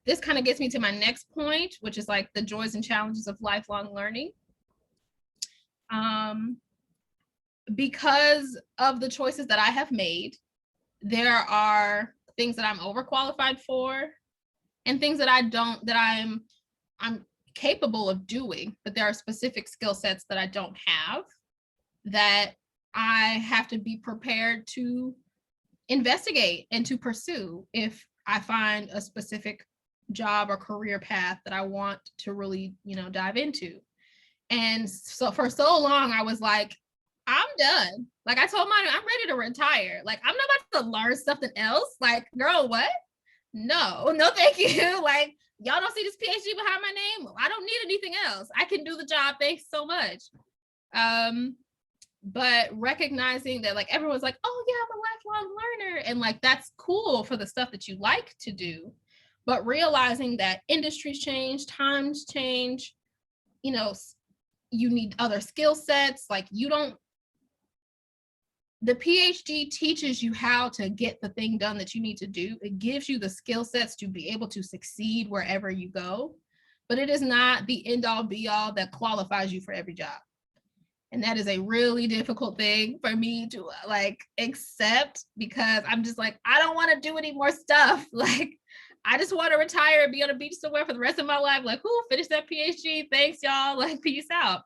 this kind of gets me to my next point, which is, like, the joys and challenges of lifelong learning. Because of the choices that I have made, there are things that I'm overqualified for, and things that I'm capable of doing, but there are specific skill sets that I don't have, that I have to be prepared to investigate and to pursue if I find a specific job or career path that I want to really, you know, dive into. And so for so long, I was like, I'm done. Like, I told mine, I'm ready to retire. Like, I'm not about to learn something else. Like, girl, what? No, thank you. Like, y'all don't see this PhD behind my name. I don't need anything else. I can do the job. Thanks so much. But recognizing that, like, everyone's like, oh yeah, I'm a lifelong learner. And, like, that's cool for the stuff that you like to do. But realizing that industries change, times change, you know, you need other skill sets. Like, the PhD teaches you how to get the thing done that you need to do. It gives you the skill sets to be able to succeed wherever you go, but it is not the end all be all that qualifies you for every job. And that is a really difficult thing for me to, like, accept, because I'm just like, I don't want to do any more stuff. Like, I just want to retire and be on a beach somewhere for the rest of my life. Like, who finish that PhD? Thanks, y'all. Like, peace out.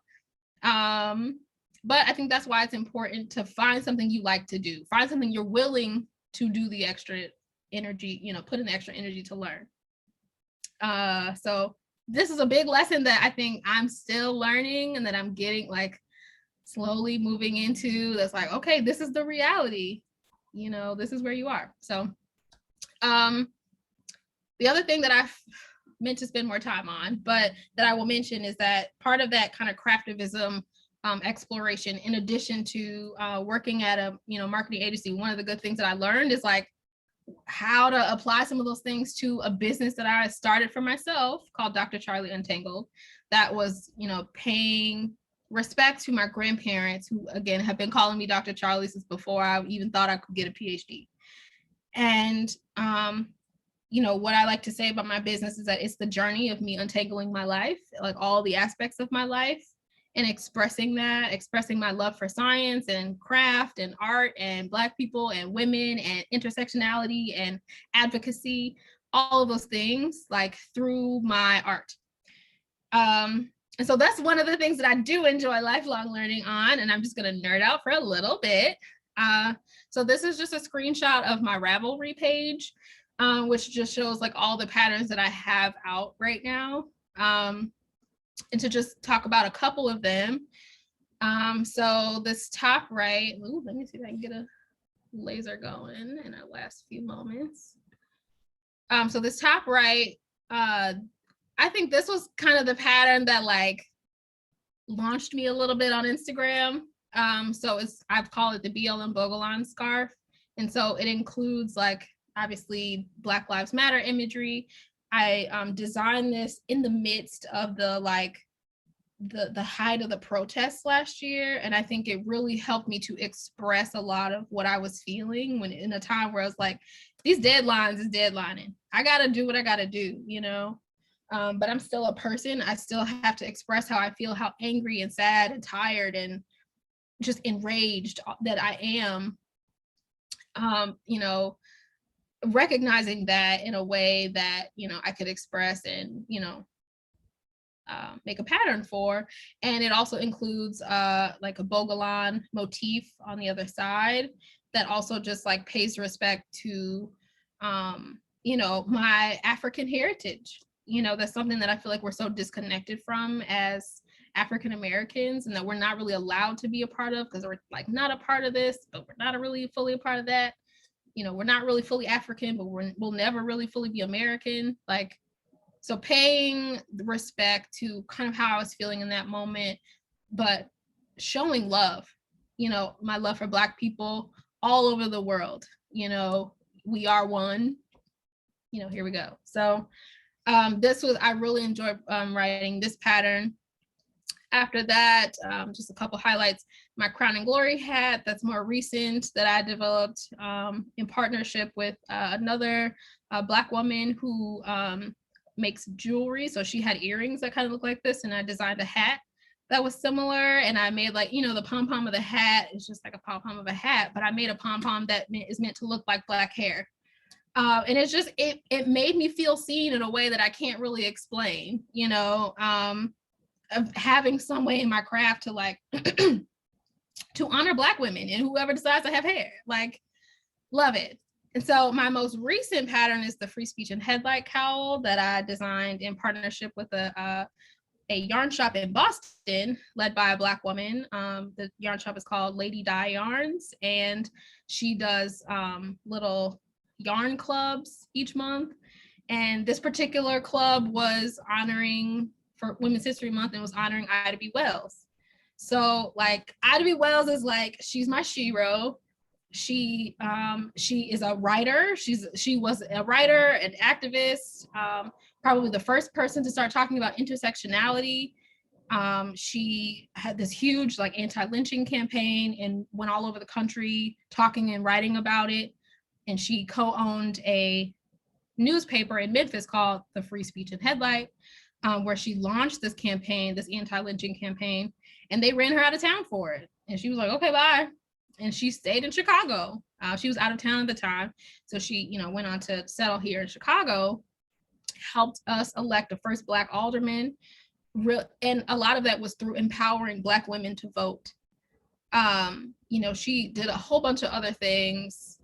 But I think that's why it's important to find something you like to do. Find something you're willing to do the extra energy, you know, put in the extra energy to learn. So this is a big lesson that I think I'm still learning and that I'm getting like slowly moving into. That's like, okay, this is the reality. You know, this is where you are. So the other thing that I've meant to spend more time on, but that I will mention is that part of that kind of craftivism exploration, in addition to working at a marketing agency, one of the good things that I learned is like how to apply some of those things to a business that I started for myself called Dr. Charlie Untangled. That was, paying respect to my grandparents, who again have been calling me Dr. Charlie since before I even thought I could get a PhD. And what I like to say about my business is that it's the journey of me untangling my life, like all the aspects of my life, and expressing my love for science and craft and art and Black people and women and intersectionality and advocacy, all of those things, like through my art. And so that's one of the things that I do enjoy lifelong learning on, and I'm just gonna nerd out for a little bit. So this is just a screenshot of my Ravelry page, which just shows like all the patterns that I have out right now. And to just talk about a couple of them. So this top right, let me see if I can get a laser going in our last few moments. So this top right, I think this was kind of the pattern that like launched me a little bit on Instagram. So I've called it the BLM Bogolan scarf. And so it includes like, obviously Black Lives Matter imagery. I designed this in the midst of the height of the protests last year. And I think it really helped me to express a lot of what I was feeling when in a time where I was like, these deadlines is deadlining. I gotta do what I gotta do, but I'm still a person. I still have to express how I feel, how angry and sad and tired and just enraged that I am, recognizing that in a way that, I could express and, make a pattern for. And it also includes like a Bogolan motif on the other side that also just like pays respect to, my African heritage. That's something that I feel like we're so disconnected from as African Americans, and that we're not really allowed to be a part of because we're like not a part of this, but we're not really fully a part of that. We're not really fully African, but we'll never really fully be American. Like, so paying respect to kind of how I was feeling in that moment, but showing love, my love for Black people all over the world. We are one, here we go. So I really enjoyed writing this pattern. After that, just a couple highlights. My Crown and Glory hat, that's more recent, that I developed in partnership with another Black woman who makes jewelry. So she had earrings that kind of look like this, and I designed a hat that was similar. And I made like, the pom-pom of the hat is just like a pom-pom of a hat, but I made a pom-pom that is meant to look like Black hair. And it's just, it made me feel seen in a way that I can't really explain, of having some way in my craft to like, to honor Black women and whoever decides to have hair, like, love it. And so my most recent pattern is the free speech and headlight cowl that I designed in partnership with a yarn shop in Boston led by a Black woman. The yarn shop is called Lady Di Yarns, and she does little yarn clubs each month. And this particular club was honoring, for Women's History Month, and was honoring Ida B. Wells. So like Ida B. Wells is like, she's my shero. She is a writer. She was a writer, an activist, probably the first person to start talking about intersectionality. She had this huge like anti-lynching campaign and went all over the country talking and writing about it. And she co-owned a newspaper in Memphis called The Free Speech and Headlight, where she launched this campaign, this anti-lynching campaign, and they ran her out of town for it. And she was like, okay, bye. And she stayed in Chicago. She was out of town at the time. So she, went on to settle here in Chicago. helped us elect a first Black alderman. And a lot of that was through empowering Black women to vote. You know, she did a whole bunch of other things,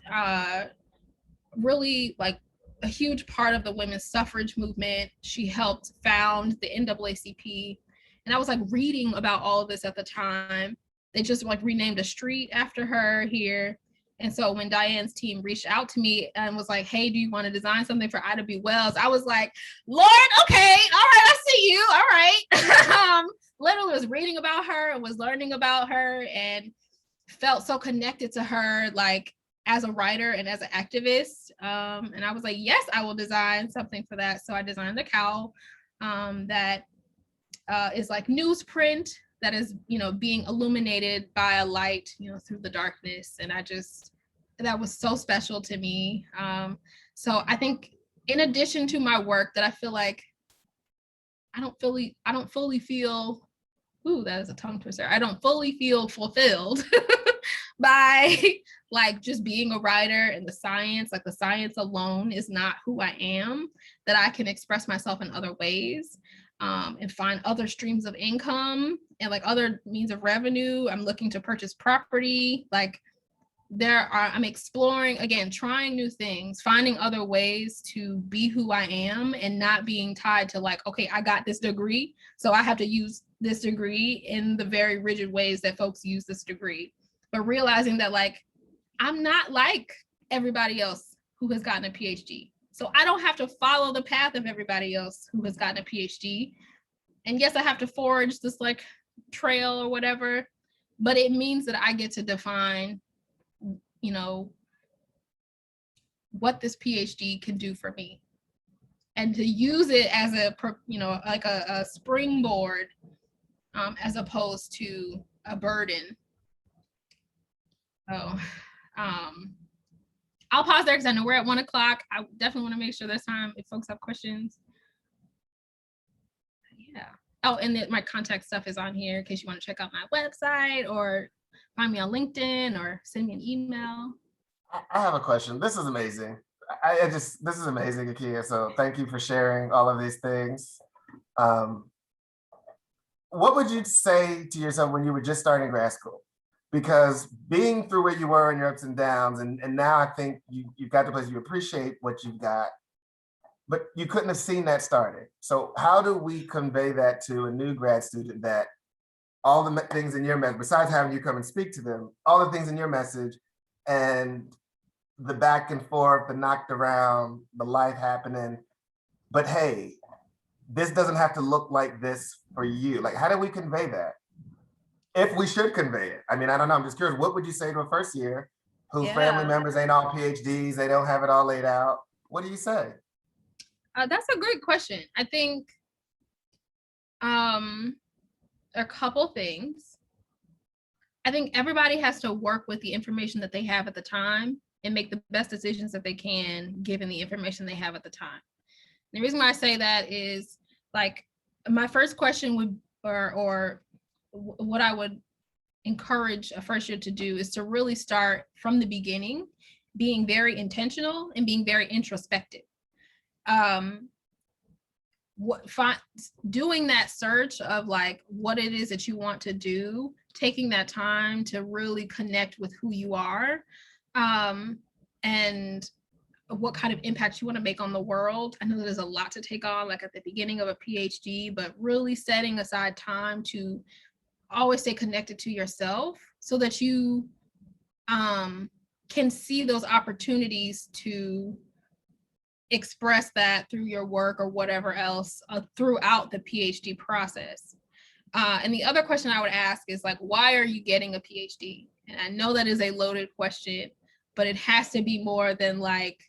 really like a huge part of the women's suffrage movement. She helped found the NAACP. And I was like reading about all of this at the time. They just like renamed a street after her here. And so when Diane's team reached out to me and was like, hey, do you want to design something for Ida B. Wells? I was like, Lord, okay, all right, I see you, all right. Literally was reading about her and was learning about her and felt so connected to her, like as a writer and as an activist. And I was like, yes, I will design something for that. So I designed the cowl that is like newsprint that is, you know, being illuminated by a light, you know, through the darkness. And that was so special to me. So I think in addition to my work that I feel like I don't fully feel, ooh, that is a tongue twister. I don't fully feel fulfilled by like just being a writer and the science, like the science alone is not who I am, that I can express myself in other ways. And find other streams of income and like other means of revenue. I'm looking to purchase property. Like I'm exploring, again, trying new things, finding other ways to be who I am and not being tied to like, okay, I got this degree, so I have to use this degree in the very rigid ways that folks use this degree. But realizing that like, I'm not like everybody else who has gotten a PhD. So I don't have to follow the path of everybody else who has gotten a PhD. And yes, I have to forge this like trail or whatever, but it means that I get to define, you know, what this PhD can do for me and to use it as a, you know, like a springboard as opposed to a burden. So, I'll pause there because I know we're at 1 o'clock. I definitely want to make sure there's time if folks have questions. Yeah. Oh, and my contact stuff is on here in case you want to check out my website or find me on LinkedIn or send me an email. I have a question. This is amazing. This is amazing, Akia. So thank you for sharing all of these things. What would you say to yourself when you were just starting grad school? Because being through where you were and your ups and downs, and now I think you've got to the place you appreciate what you've got, but you couldn't have seen that started. So how do we convey that to a new grad student that all the things in your message, besides having you come and speak to them, all the things in your message and the back and forth, the knocked around, the life happening, but hey, this doesn't have to look like this for you. Like, how do we convey that? If we should convey it. I mean, I don't know, I'm just curious, what would you say to a first year whose family members ain't all PhDs, they don't have it all laid out? What do you say? That's a great question. I think a couple things. I think everybody has to work with the information that they have at the time and make the best decisions that they can given the information they have at the time. And the reason why I say that is like my first question would, or what I would encourage a first year to do is to really start from the beginning, being very intentional and being very introspective. Doing that search of like what it is that you want to do, taking that time to really connect with who you are, and what kind of impact you want to make on the world. I know there's a lot to take on, like at the beginning of a PhD, but really setting aside time to always stay connected to yourself so that you can see those opportunities to express that through your work or whatever else throughout the PhD process. And the other question I would ask is like, why are you getting a PhD? And I know that is a loaded question, but it has to be more than like,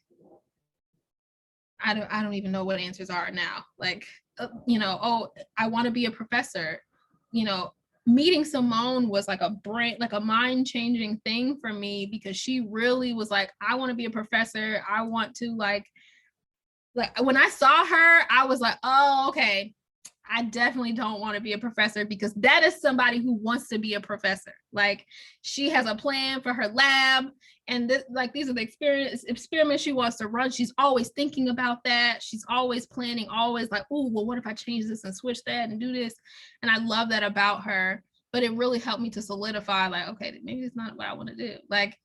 I don't even know what answers are now. Like, you know, oh, I want to be a professor. You know, meeting Simone was like a mind-changing thing for me because she really was like, I want to be a professor. I want to like when I saw her, I was like, oh, okay, I definitely don't want to be a professor, because that is somebody who wants to be a professor. Like, she has a plan for her lab, and this, like, these are the experiments she wants to run. She's always thinking about that. She's always planning, always like, oh, well, what if I change this and switch that and do this? And I love that about her. But it really helped me to solidify, like, okay, maybe it's not what I want to do. Like,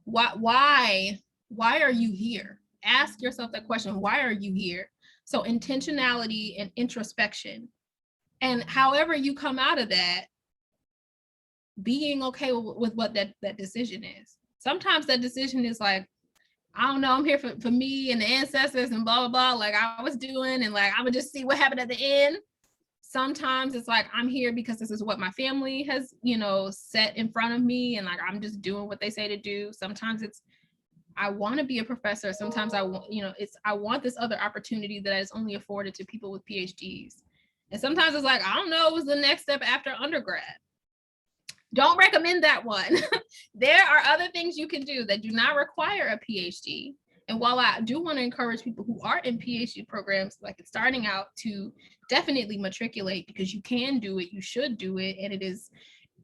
why are you here? Ask yourself that question. Why are you here? So intentionality and introspection, and however you come out of that, being okay with what that decision is. Sometimes that decision is like, I don't know, I'm here for me and the ancestors and blah, blah, blah, like I was doing, and like, I'm gonna just see what happened at the end. Sometimes it's like, I'm here because this is what my family has, set in front of me, and like, I'm just doing what they say to do. Sometimes it's, I want to be a professor. Sometimes I want, I want this other opportunity that is only afforded to people with PhDs. And sometimes it's like, I don't know, it was the next step after undergrad. Don't recommend that one. There are other things you can do that do not require a PhD. And while I do want to encourage people who are in PhD programs, like starting out, to definitely matriculate, because you can do it, you should do it, and it is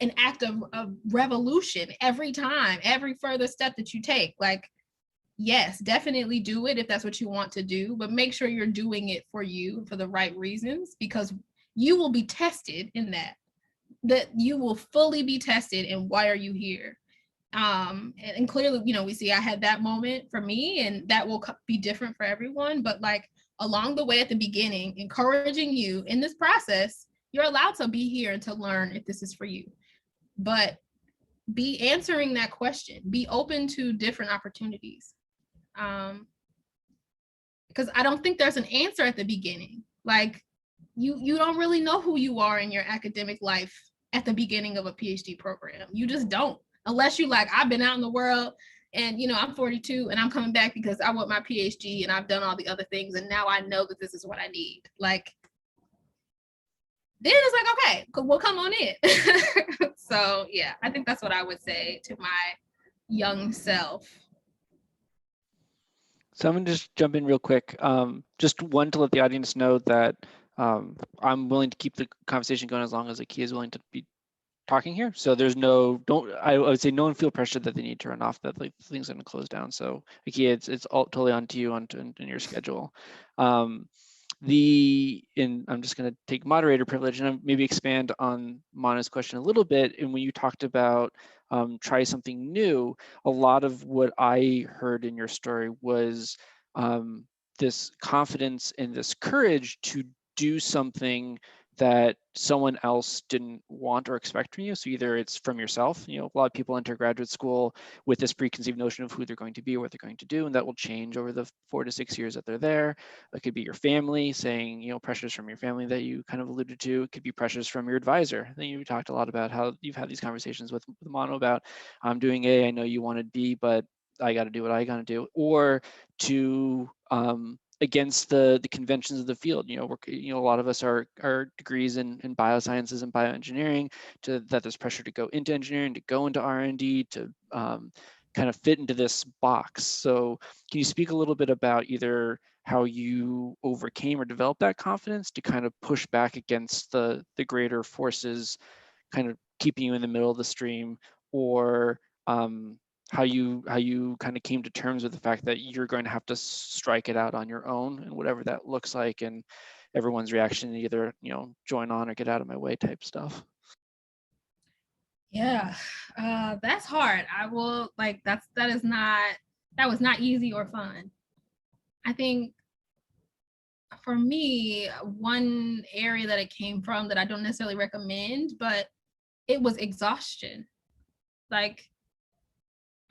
an act of revolution every time, every further step that you take. Like, yes, definitely do it if that's what you want to do, but make sure you're doing it for you, for the right reasons, because you will be tested in that you will fully be tested. And why are you here? And clearly, we see I had that moment for me, and that will be different for everyone. But like, along the way at the beginning, encouraging you in this process, you're allowed to be here and to learn if this is for you. But be answering that question, be open to different opportunities. Because I don't think there's an answer at the beginning. Like, you don't really know who you are in your academic life at the beginning of a PhD program. You just don't, unless you like, I've been out in the world and I'm 42 and I'm coming back because I want my PhD and I've done all the other things, and now I know that this is what I need. Like, then it's like, okay, we'll come on in. So yeah, I think that's what I would say to my young self. So I'm going to just jump in real quick. Just one, to let the audience know that I'm willing to keep the conversation going as long as Akia is willing to be talking here. So there's I would say no one feel pressure that they need to run off, that like things are going to close down. So Akia, it's all totally on to you, on your schedule. I'm just going to take moderator privilege and maybe expand on Mana's question a little bit. And when you talked about try something new, a lot of what I heard in your story was this confidence and this courage to do something that someone else didn't want or expect from you. So either it's from yourself, a lot of people enter graduate school with this preconceived notion of who they're going to be or what they're going to do, and that will change over the 4 to 6 years that they're there. It could be your family saying, pressures from your family that you kind of alluded to. It could be pressures from your advisor. I think you talked a lot about how you've had these conversations with Mono about, I'm doing A, I know you wanted B, but I got to do what I got to do. Or to against the conventions of the field. A lot of us are degrees in biosciences and bioengineering, that there's pressure to go into engineering, to go into R&D, to kind of fit into this box. So can you speak a little bit about either how you overcame or developed that confidence to kind of push back against the greater forces kind of keeping you in the middle of the stream, or how you kind of came to terms with the fact that you're going to have to strike it out on your own, and whatever that looks like, and everyone's reaction, either join on or get out of my way type stuff. Yeah, that's hard. I will, like, that was not easy or fun. I think for me, one area that it came from that I don't necessarily recommend, but it was exhaustion. Like,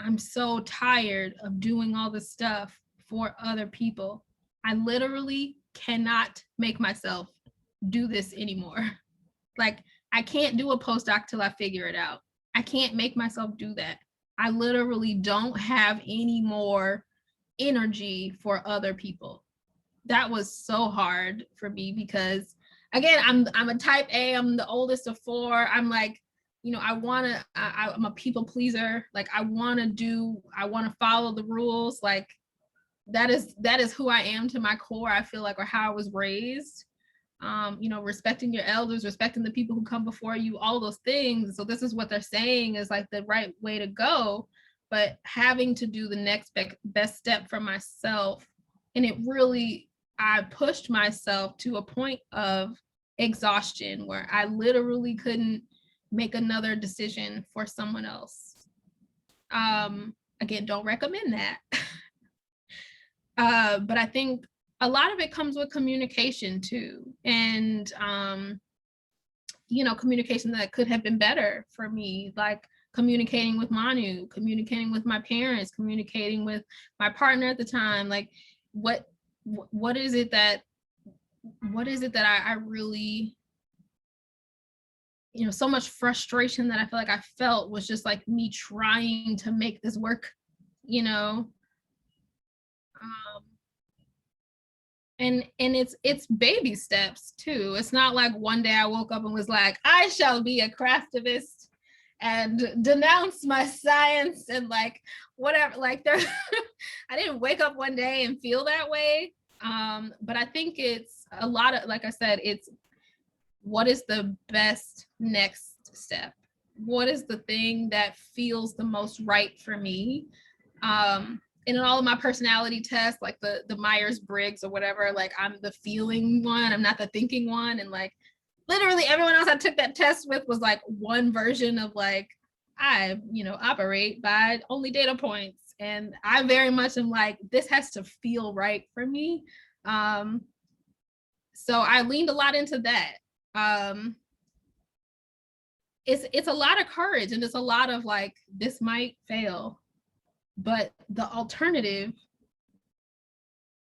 I'm so tired of doing all this stuff for other people. I literally cannot make myself do this anymore. Like, I can't do a postdoc till I figure it out. I can't make myself do that. I literally don't have any more energy for other people. That was so hard for me because, again, I'm a type A, I'm the oldest of 4. I'm like, I'm a people pleaser. Like, I want to follow the rules. Like, that is who I am to my core, I feel like, or how I was raised. respecting your elders, respecting the people who come before you, all those things. So this is what they're saying is like the right way to go, but having to do the next best step for myself. And I pushed myself to a point of exhaustion where I literally couldn't make another decision for someone else. Again, don't recommend that. But I think a lot of it comes with communication too. And, communication that could have been better for me, like communicating with Manu, communicating with my parents, communicating with my partner at the time. Like, what is it that I really, so much frustration that I feel like I felt was just like me trying to make this work, and it's baby steps too. It's not like one day I woke up and was like, I shall be a craftivist and denounce my science and like whatever. Like there, I didn't wake up one day and feel that way. But I think it's a lot of, like I said, it's what is the best next step? What is the thing that feels the most right for me? And in all of my personality tests, like the Myers-Briggs or whatever, like I'm the feeling one, I'm not the thinking one. And like literally everyone else I took that test with was like one version of like, I, operate by only data points. And I very much am like, this has to feel right for me. So I leaned a lot into that. It's a lot of courage and it's a lot of like, this might fail, but the alternative,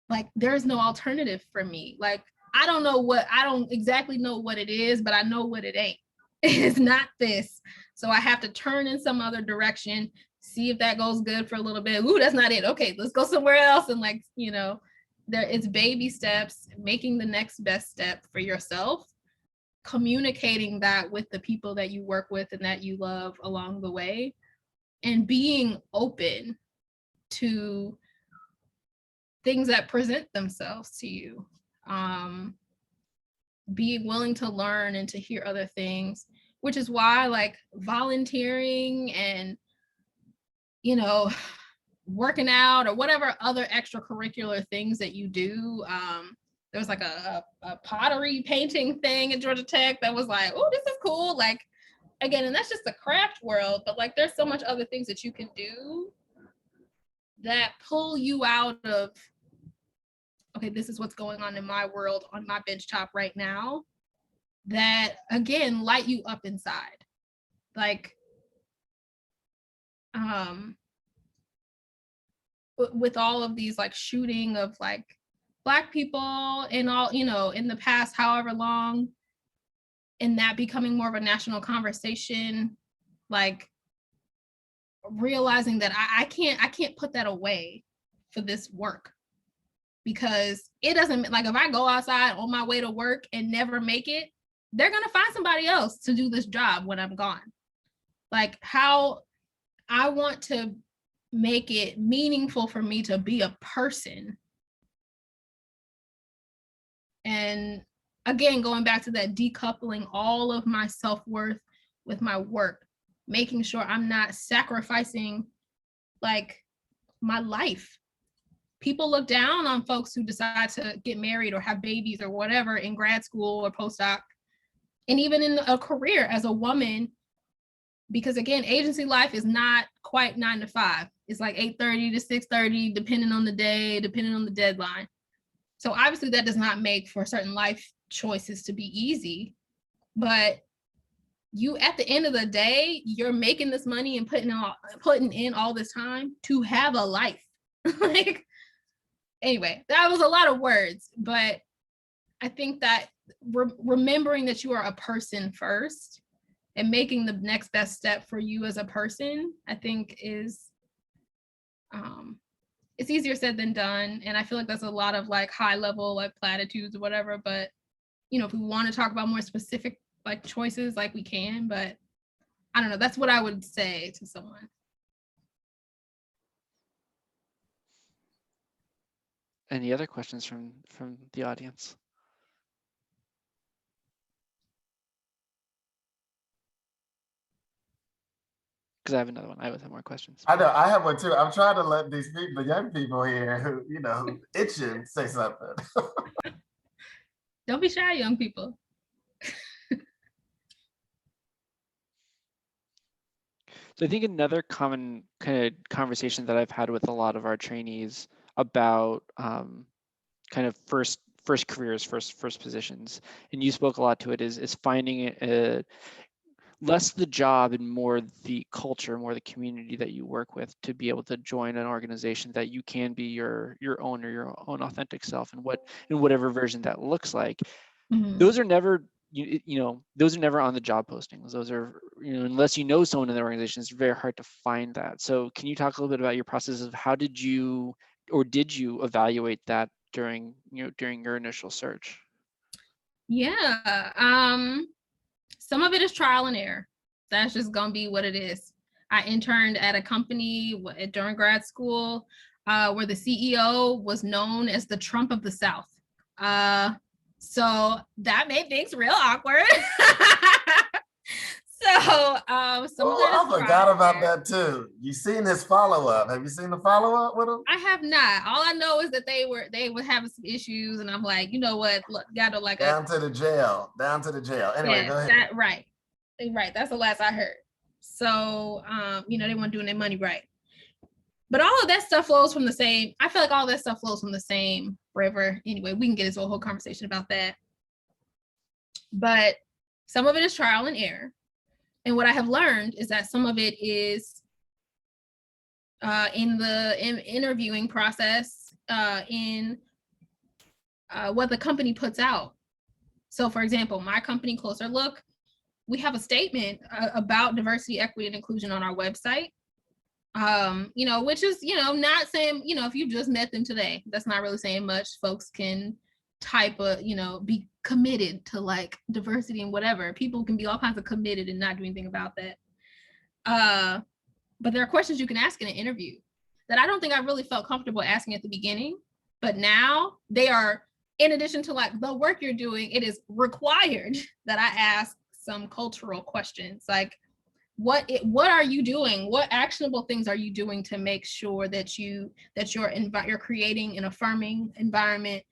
like there's no alternative for me. Like, I don't exactly know what it is, but I know what it ain't. It's not this. So I have to turn in some other direction, see if that goes good for a little bit. Ooh, that's not it. Okay, let's go somewhere else. And like, it's baby steps, making the next best step for yourself, communicating that with the people that you work with and that you love along the way, and being open to things that present themselves to you. Being willing to learn and to hear other things, which is why like volunteering and, working out or whatever other extracurricular things that you do. There was like a pottery painting thing at Georgia Tech that was like, oh, this is cool. Like, again, and that's just the craft world, but like there's so much other things that you can do that pull you out of, okay, this is what's going on in my world on my bench top right now, that again light you up inside. Like with all of these like shooting of like Black people and all, in the past however long, and that becoming more of a national conversation, like realizing that I can't put that away for this work, because it doesn't, like if I go outside on my way to work and never make it, they're gonna find somebody else to do this job when I'm gone. Like how I want to make it meaningful for me to be a person. And again, going back to that, decoupling all of my self-worth with my work, making sure I'm not sacrificing like my life. People look down on folks who decide to get married or have babies or whatever in grad school or postdoc, and even in a career as a woman, because again, agency life is not quite 9 to 5. It's like 8:30 to 6:30, depending on the day, depending on the deadline. So obviously that does not make for certain life choices to be easy, but you, at the end of the day, you're making this money and putting in all this time to have a life. Like, anyway, that was a lot of words, but I think that remembering that you are a person first and making the next best step for you as a person, I think is, it's easier said than done. And I feel like there's a lot of like high level, like platitudes or whatever, but if we want to talk about more specific like choices, like we can, but I don't know, that's what I would say to someone. Any other questions from the audience? because I have another one. I have more questions. I know, I have one too. I'm trying to let these people, the young people here who, who itching, say something. Don't be shy, young people. So I think another common kind of conversation that I've had with a lot of our trainees about kind of first careers, first positions, and you spoke a lot to it, is finding less the job and more the culture, more the community that you work with, to be able to join an organization that you can be your own or your own authentic self, and whatever version that looks like. Mhm. Those are never those are never on the job postings. Those are, unless you know someone in the organization, it's very hard to find that. So can you talk a little bit about your process of how did you evaluate that during your initial search? Yeah. Some of it is trial and error. That's just gonna be what it is. I interned at a company during grad school where the CEO was known as the Trump of the South. So that made things real awkward. So I forgot about that too. You seen his follow-up? Have you seen the follow-up with him? I have not. All I know is that they were having some issues, and I'm like, you know what? Look, gotta like down to the jail. Anyway, go ahead. Right. That's the last I heard. So they weren't doing their money right. But all of that stuff flows from the same. I feel like all that stuff flows from the same river. Anyway, we can get into a whole conversation about that. But some of it is trial and error. And what I have learned is that some of it is in the interviewing process, in what the company puts out. So for example, my company, closerlook, we have a statement about diversity, equity, and inclusion on our website. Which is, not saying, if you just met them today, that's not really saying much. Folks can type be committed to like diversity and whatever. People can be all kinds of committed and not do anything about that. But there are questions you can ask in an interview that I don't think I really felt comfortable asking at the beginning, but now they are, in addition to like the work you're doing, it is required that I ask some cultural questions like, what are you doing? What actionable things are you doing to make sure that you're creating an affirming environment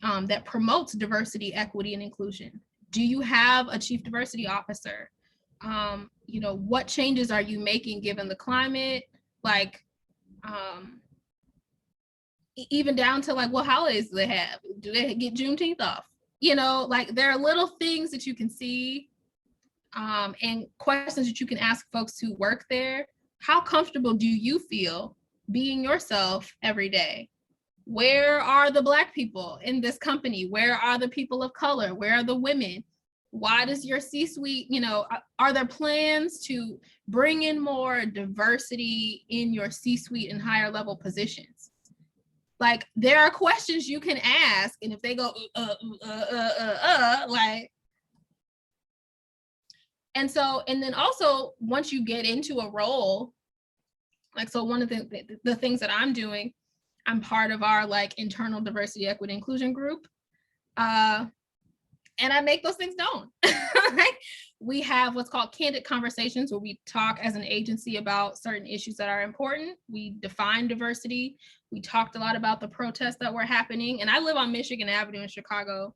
that promotes diversity, equity, and inclusion? Do you have a chief diversity officer? What changes are you making given the climate? Like, even down to like, what holidays do they have? Do they get Juneteenth off? Like there are little things that you can see. And questions that you can ask folks who work there. How comfortable do you feel being yourself every day? Where are the Black people in this company? Where are the people of color? Where are the women? Why does your C-suite, are there plans to bring in more diversity in your C-suite and higher level positions? Like there are questions you can ask, and if they go, like, and then also once you get into a role, like, so one of the things that I'm doing, I'm part of our like internal diversity, equity, inclusion group. And I make those things known. Like we have what's called candid conversations where we talk as an agency about certain issues that are important. We define diversity. We talked a lot about the protests that were happening. And I live on Michigan Avenue in Chicago.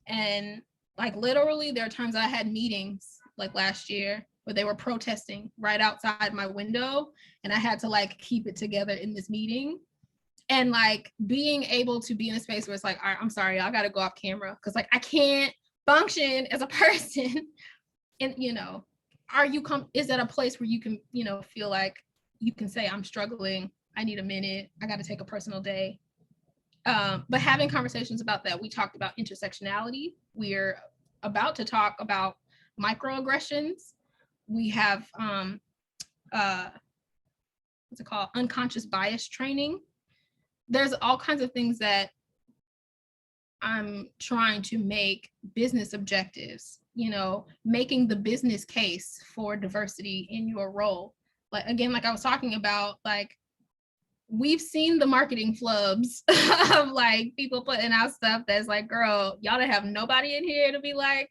And like literally there are times I had meetings like last year where they were protesting right outside my window, and I had to like keep it together in this meeting. And like being able to be in a space where it's like, all right, I'm sorry, I gotta go off camera because like I can't function as a person. And is that a place where you can feel like you can say, I'm struggling, I need a minute, I got to take a personal day. But having conversations about that, we talked about intersectionality. We're about to talk about microaggressions. We have what's it called? Unconscious bias training. There's all kinds of things that I'm trying to make business objectives, making the business case for diversity in your role. Like, again, like I was talking about, like, we've seen the marketing flubs of like people putting out stuff that's like, girl, y'all don't have nobody in here to be like,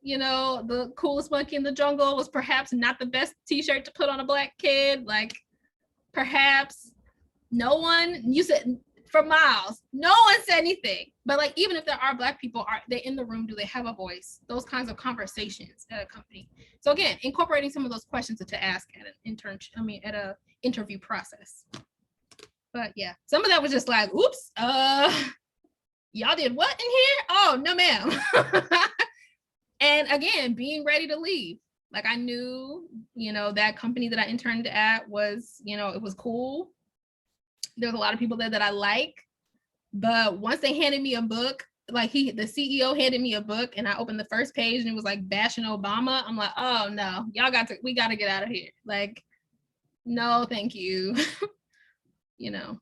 you know, the coolest monkey in the jungle was perhaps not the best t-shirt to put on a Black kid. Like, perhaps no one, you said for miles, no one said anything. But like, even if there are Black people, are they in the room? Do they have a voice? Those kinds of conversations at a company. So again, incorporating some of those questions to ask at an at a interview process. But yeah, some of that was just like, oops, y'all did what in here? Oh, no, ma'am. And again, being ready to leave. Like, I knew, you know, that company that I interned at was, you know, it was cool. There's a lot of people there that I like. But once they handed me a book, like the CEO handed me a book and I opened the first page and it was like bashing Obama. I'm like, oh no, we got to get out of here. Like, no, thank you. You know.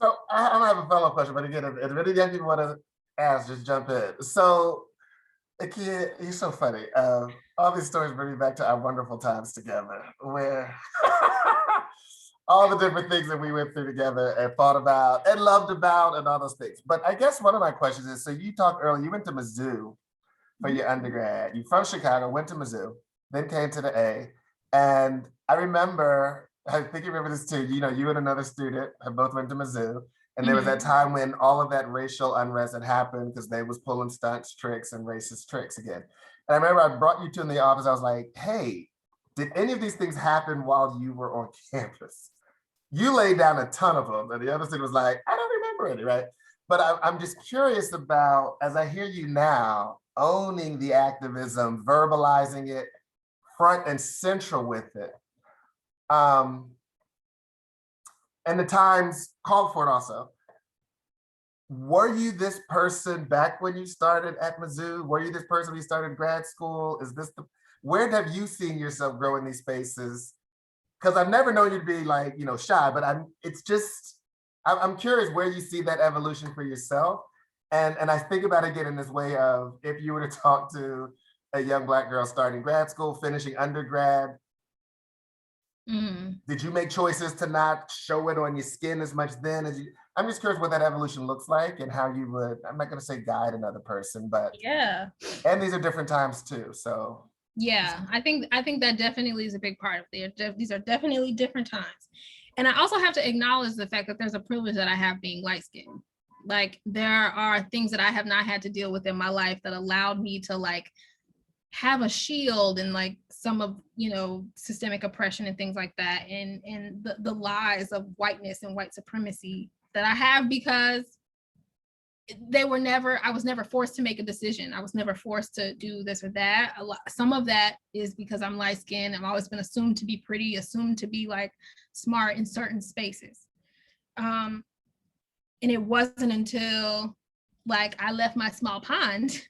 So I don't have a follow-up question, but again, if any young people want to ask, just jump in. So Akia, you're so funny. All these stories bring me back to our wonderful times together, where all the different things that we went through together and thought about and loved about and all those things. But I guess one of my questions is, so you talked earlier, you went to Mizzou for your undergrad. You from Chicago, went to Mizzou, then came to the A. And I remember, I think you remember this too, you know, you and another student have both went to Mizzou. And there was that time when all of that racial unrest had happened because they was pulling stunts, tricks, and racist tricks again. And I remember I brought you two in the office. I was like, hey, did any of these things happen while you were on campus? You laid down a ton of them. And the other student was like, I don't remember any, right? But I'm just curious about, as I hear you now, owning the activism, verbalizing it, front and central with it. And the times called for it also. Were you this person back when you started at Mizzou? Were you this person when you started grad school? Is this where have you seen yourself grow in these spaces? Because I've never known you to be like, you know, shy, but I'm curious where you see that evolution for yourself. And I think about it again in this way of, if you were to talk to a young Black girl starting grad school, finishing undergrad, did you make choices to not show it on your skin as much then as you? I'm just curious what that evolution looks like and how you would, I'm not going to say guide another person, but yeah. And these are different times too, so. Yeah, I think that definitely is a big part of it. These are definitely different times. And I also have to acknowledge the fact that there's a privilege that I have being light-skinned. Like, there are things that I have not had to deal with in my life that allowed me to like have a shield and like some of, you know, systemic oppression and things like that, and the lies of whiteness and white supremacy that I have, because I was never forced to make a decision. I was never forced to do this or that. Some of that is because I'm light skinned. I've always been assumed to be pretty, assumed to be like smart in certain spaces. And it wasn't until like I left my small pond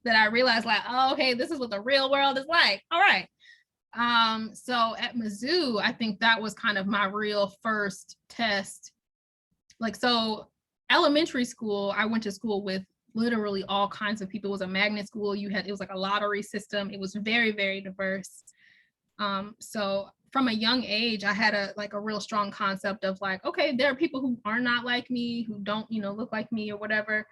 that I realized like, oh, okay, this is what the real world is like. All right. So at Mizzou, I think that was kind of my real first test. Like, so elementary school, I went to school with literally all kinds of people. It was a magnet school. It was like a lottery system. It was very, very diverse. So from a young age, I had a real strong concept of like, okay, there are people who are not like me, who don't, you know, look like me or whatever,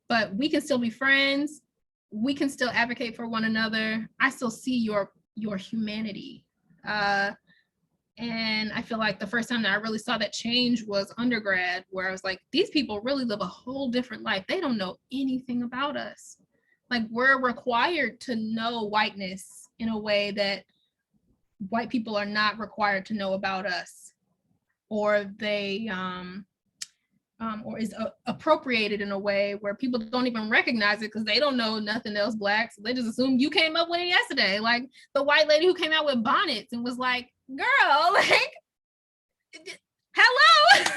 but we can still be friends. We can still advocate for one another. I still see your humanity. And I feel like the first time that I really saw that change was undergrad, where I was like, these people really live a whole different life. They don't know anything about us. Like, we're required to know whiteness in a way that white people are not required to know about us, or they or is appropriated in a way where people don't even recognize it because they don't know nothing else Black. So they just assume you came up with it yesterday. Like the white lady who came out with bonnets and was like, girl, like, hello. Even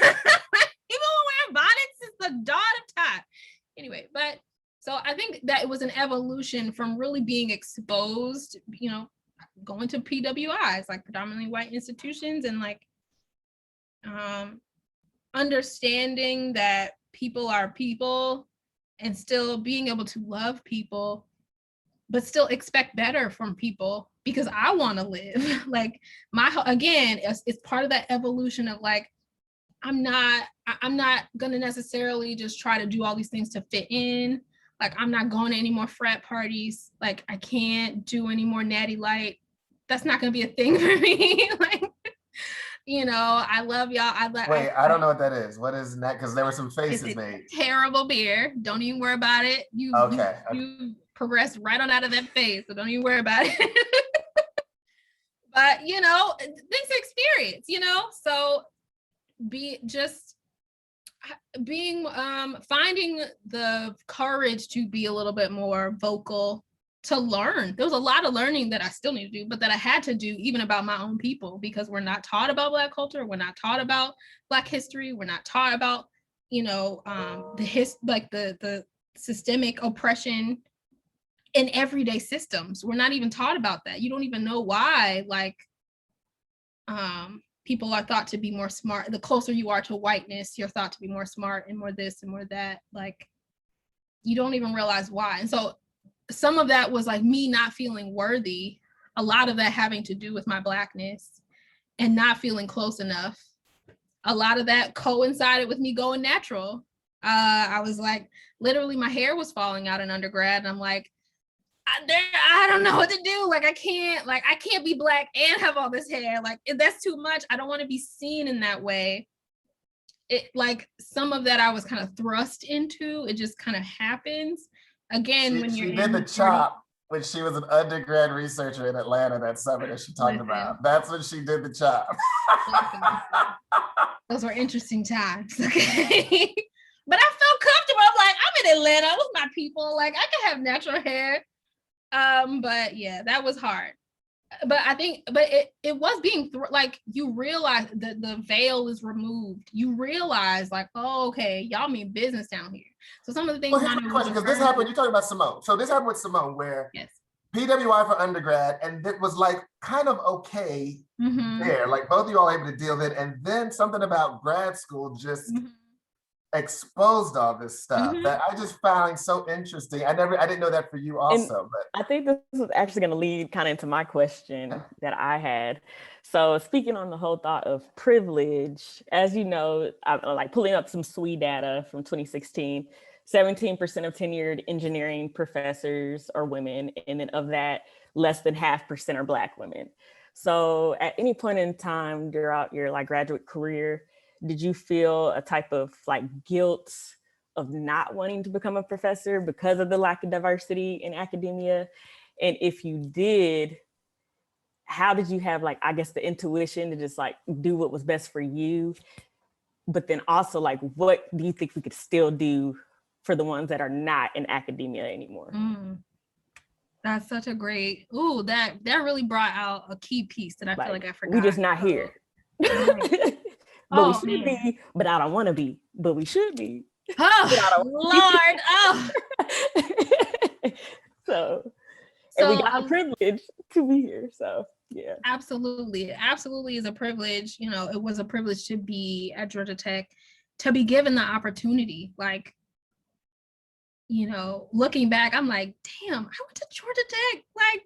when wearing bonnets, it's the dawn of time. Anyway, but so I think that it was an evolution from really being exposed, you know, going to PWIs, like predominantly white institutions, and like understanding that people are people and still being able to love people, but still expect better from people because I want to live. Like again, it's part of that evolution of like, I'm not going to necessarily just try to do all these things to fit in. Like, I'm not going to any more frat parties. Like, I can't do any more natty light. That's not going to be a thing for me. Like, you know, I love y'all. Wait, I don't know what that is. What is that? Because there were some faces it's a made. terrible beer. Don't even worry about it. You progressed right on out of that phase, so don't even worry about it. But, you know, things experience, you know, so finding the courage to be a little bit more vocal, to learn. There was a lot of learning that I still need to do, but that I had to do even about my own people, because we're not taught about Black culture. We're not taught about Black history. We're not taught about, you know, the systemic oppression in everyday systems. We're not even taught about that. You don't even know why, like, people are thought to be more smart. The closer you are to whiteness, you're thought to be more smart and more this and more that. Like, you don't even realize why. And so some of that was like me not feeling worthy. A lot of that having to do with my Blackness and not feeling close enough. A lot of that coincided with me going natural. I was like, literally my hair was falling out in undergrad. And I'm like, I don't know what to do. Like, I can't be Black and have all this hair. Like, that's too much. I don't want to be seen in that way. It, like, some of that I was kind of thrust into. It just kind of happens. Again, when she did the chop when she was an undergrad researcher in Atlanta that summer that she talked about. That's when she did the chop. Those were interesting times. Okay. But I felt comfortable. I'm like, I'm in Atlanta with my people. Like, I can have natural hair. But yeah, that was hard. But I think, it was being like, you realize that the veil is removed. You realize, like, oh, okay, y'all mean business down here. So some of the things. Well, here's my question, because this happened. You're talking about Simone. So this happened with Simone, where yes, PWI for undergrad, and it was like kind of okay there. Like, both of you all able to deal with it, and then something about grad school just exposed all this stuff that I just found so interesting. I didn't know that for you also. And but I think this is actually going to lead kind of into my question that I had. So speaking on the whole thought of privilege, as you know, I'm like pulling up some SWE data from 2016, 17% of tenured engineering professors are women. And then of that, less than 0.5% are Black women. So at any point in time throughout your like graduate career, did you feel a type of like guilt of not wanting to become a professor because of the lack of diversity in academia? And if you did, how did you have, like, I guess, the intuition to just like do what was best for you? But then also, like, what do you think we could still do for the ones that are not in academia anymore? That's such a great, that really brought out a key piece that I feel like I forgot. We just not here. But we should be, but I don't want to be, but we should be. Oh, Lord. So, and we got the privilege to be here. So, yeah. Absolutely. Absolutely is a privilege. You know, it was a privilege to be at Georgia Tech, to be given the opportunity. Like, you know, looking back, I'm like, damn, I went to Georgia Tech. Like,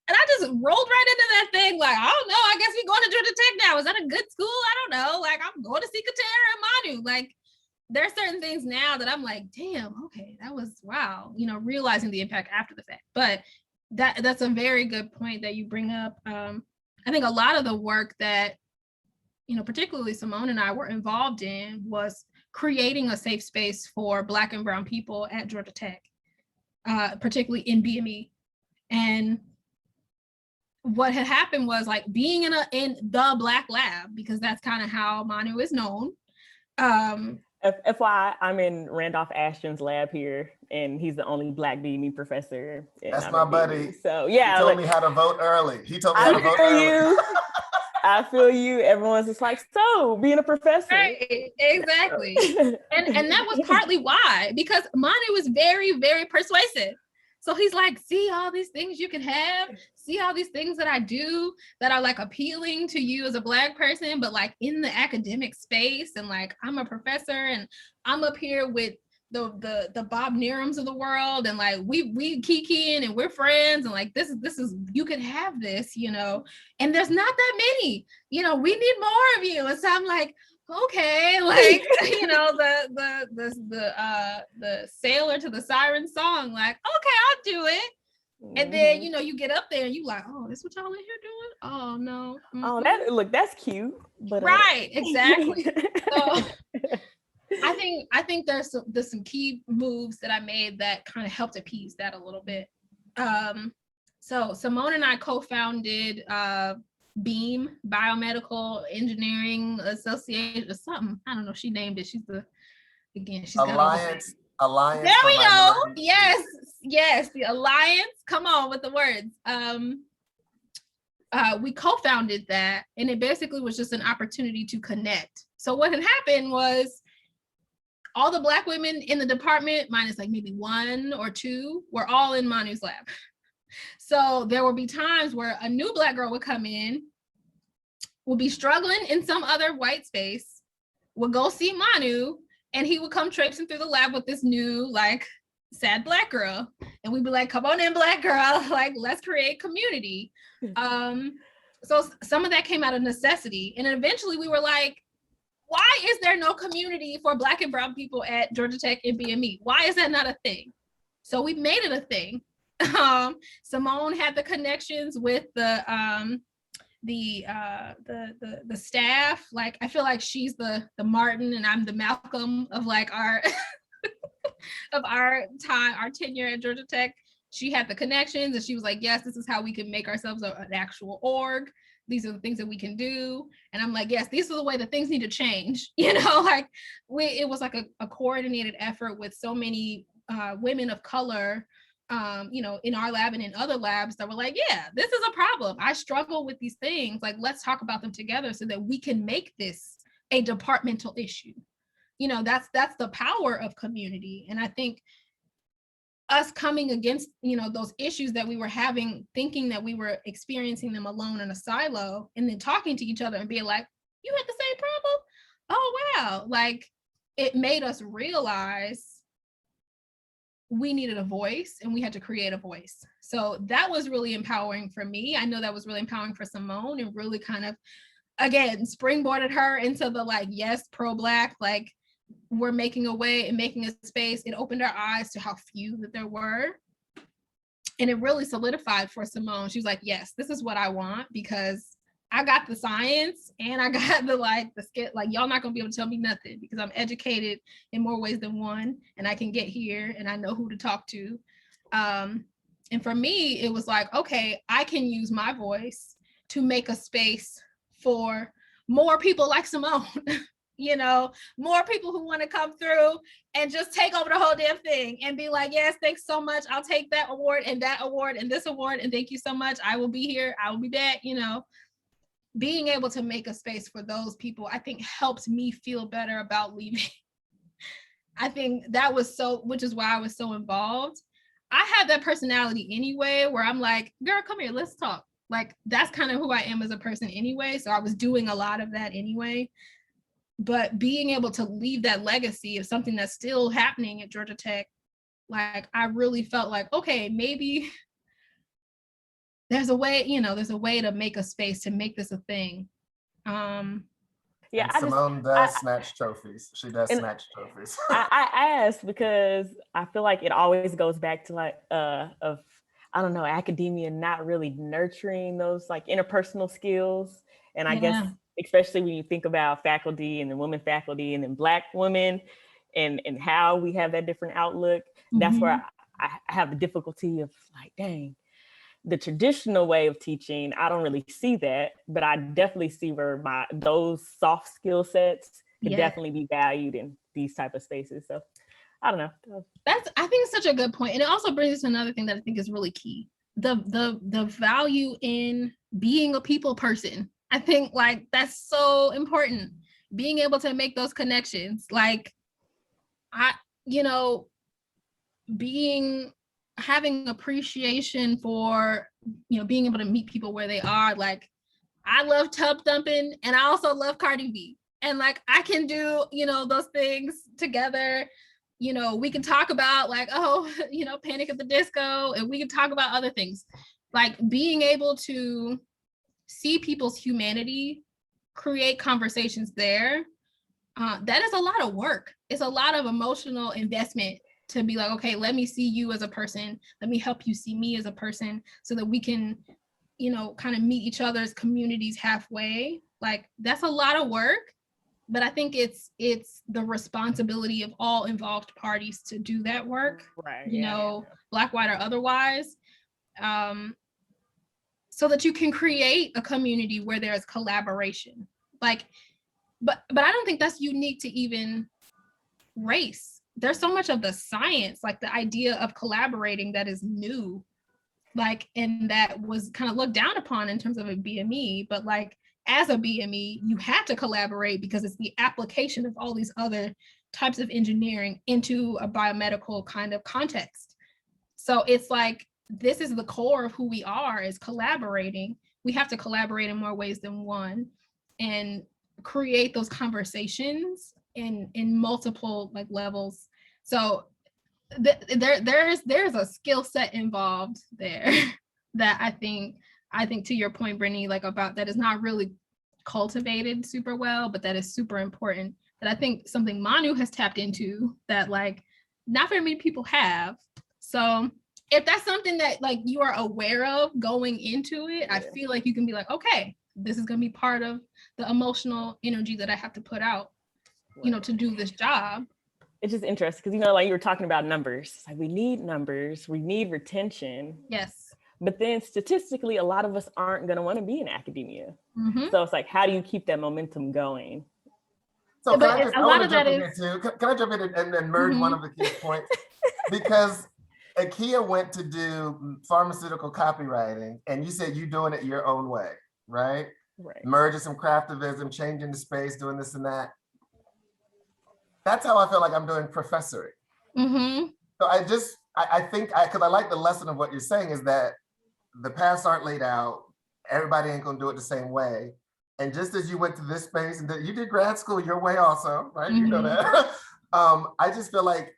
and I just rolled right into that thing. Like, I don't know, I guess we're going to Georgia Tech now. Is that a good school? I don't know. Like, I'm going to see Katera and Manu. Like, there are certain things now that I'm like, damn, okay, that was, wow. You know, realizing the impact after the fact. But that's a very good point that you bring up. I think a lot of the work that, you know, particularly Simone and I were involved in was creating a safe space for Black and Brown people at Georgia Tech, particularly in BME. And what had happened was, like, being in the Black lab, because that's kind of how Manu is known. FYI, I'm in Randolph Ashton's lab here, and he's the only Black BME professor. That's my buddy. So yeah, he told me how to vote early. He told me how to vote early. I feel you. Everyone's just like, so being a professor. Right, exactly. and that was partly why, because Manu was very, very persuasive. So he's like, see all these things you can have, see all these things that I do that are like appealing to you as a Black person, but like in the academic space, and like, I'm a professor and I'm up here with the Bob Nerums of the world, and like we kikiing and we're friends, and like this is you could have this, you know, and there's not that many, you know, we need more of you. And so I'm like, okay, like, you know, the sailor to the siren song, like, okay, I'll do it. And then, you know, you get up there and you like, oh, this what y'all in here doing? Oh no. Oh, that's cute. But right, exactly. So I think there's some key moves that I made that kind of helped appease that a little bit. So Simone and I co-founded BEAM, Biomedical Engineering Association or something. I don't know. She named it. She's she's Alliance. Alliance. There we go. Yes, the Alliance. Come on with the words. We co-founded that, and it basically was just an opportunity to connect. So what had happened was all the Black women in the department, minus like maybe 1 or 2, were all in Manu's lab. So there would be times where a new Black girl would come in, would be struggling in some other white space, would go see Manu, and he would come traipsing through the lab with this new, like, sad Black girl. And we'd be like, come on in, Black girl, like, let's create community. So some of that came out of necessity. And then eventually we were like, why is there no community for Black and brown people at Georgia Tech and BME? Why is that not a thing? So we made it a thing. Simone had the connections with the staff. Like, I feel like she's the Martin and I'm the Malcolm of like our of our tenure at Georgia Tech. She had the connections and she was like, yes, this is how we can make ourselves an actual org. These are the things that we can do. And I'm like, yes, these are the way that things need to change. You know, like it was like a coordinated effort with so many women of color, you know, in our lab and in other labs that were like, yeah, this is a problem. I struggle with these things. Like, let's talk about them together so that we can make this a departmental issue. You know, that's the power of community. And I think us coming against, you know, those issues that we were having, thinking that we were experiencing them alone in a silo, and then talking to each other and being like, you had the same problem? Oh, wow. Like, it made us realize we needed a voice and we had to create a voice. So that was really empowering for me. I know that was really empowering for Simone, and really kind of, again, springboarded her into the like, yes, pro-Black, like, we're making a way and making a space. It opened our eyes to how few that there were. And it really solidified for Simone. She was like, yes, this is what I want, because I got the science and I got the skill. Like, y'all not gonna be able to tell me nothing, because I'm educated in more ways than one, and I can get here and I know who to talk to. And for me, it was like, okay, I can use my voice to make a space for more people like Simone. You know, more people who want to come through and just take over the whole damn thing and be like, yes, thanks so much. I'll take that award and this award. And thank you so much. I will be here. I will be back. You know, being able to make a space for those people, I think helped me feel better about leaving. I think that was which is why I was so involved. I had that personality anyway, where I'm like, girl, come here, let's talk. Like, that's kind of who I am as a person anyway. So I was doing a lot of that anyway. But being able to leave that legacy of something that's still happening at Georgia Tech, like, I really felt like, okay, maybe there's a way, you know, there's a way to make a space, to make this a thing. Yeah, Simone does snatch trophies. She does snatch trophies. I asked because I feel like it always goes back to like of, I don't know, academia not really nurturing those like interpersonal skills. And I guess especially when you think about faculty and the women faculty and then Black women and how we have that different outlook, that's where I have the difficulty of like, dang, the traditional way of teaching, I don't really see that, but I definitely see where those soft skill sets could definitely be valued in these type of spaces. So I don't know. I think it's such a good point. And it also brings us to another thing that I think is really key. The value in being a people person. I think like that's so important. Being able to make those connections. Like having appreciation for, you know, being able to meet people where they are. Like, I love tub thumping and I also love Cardi B. And like, I can do, you know, those things together. You know, we can talk about like, oh, you know, Panic at the Disco, and we can talk about other things. Like, being able to see people's humanity, create conversations there, that is a lot of work. It's a lot of emotional investment to be like, okay, let me see you as a person. Let me help you see me as a person so that we can, kind of meet each other's communities halfway. Like, that's a lot of work, but I think it's the responsibility of all involved parties to do that work, Right. Black, white, or otherwise, so that you can create a community where there's collaboration. Like, but I don't think that's unique to even race. There's so much of the science, like the idea of collaborating, that is new, like, and that was kind of looked down upon in terms of a BME, but like, as a BME, you had to collaborate because it's the application of all these other types of engineering into a biomedical kind of context. So it's like, this is the core of who we are, is collaborating. We have to collaborate in more ways than one, and create those conversations in multiple like levels. So there's a skill set involved there that I think to your point, Brittany, like about that is not really cultivated super well, but that is super important. That I think something Manu has tapped into that like not very many people have. So if that's something that like you are aware of going into it, I feel like you can be like, okay, this is gonna be part of the emotional energy that I have to put out, to do this job. It's just interesting because, like you were talking about numbers. Like, we need numbers, we need retention. Yes. But then statistically, a lot of us aren't going to want to be in academia. Mm-hmm. So it's like, how do you keep that momentum going? So But can I just, a I lot want of to jump that in is- here too? Can I jump in and merge one of the key points? Because Akia went to do pharmaceutical copywriting, and you said you're doing it your own way, right? Right. Merging some craftivism, changing the space, doing this and that. That's how I feel like I'm doing professoring. Mm-hmm. So I think, because I like the lesson of what you're saying, is that the paths aren't laid out. Everybody ain't gonna do it the same way. And just as you went to this space, and you did grad school your way also, right? You know that. I just feel like,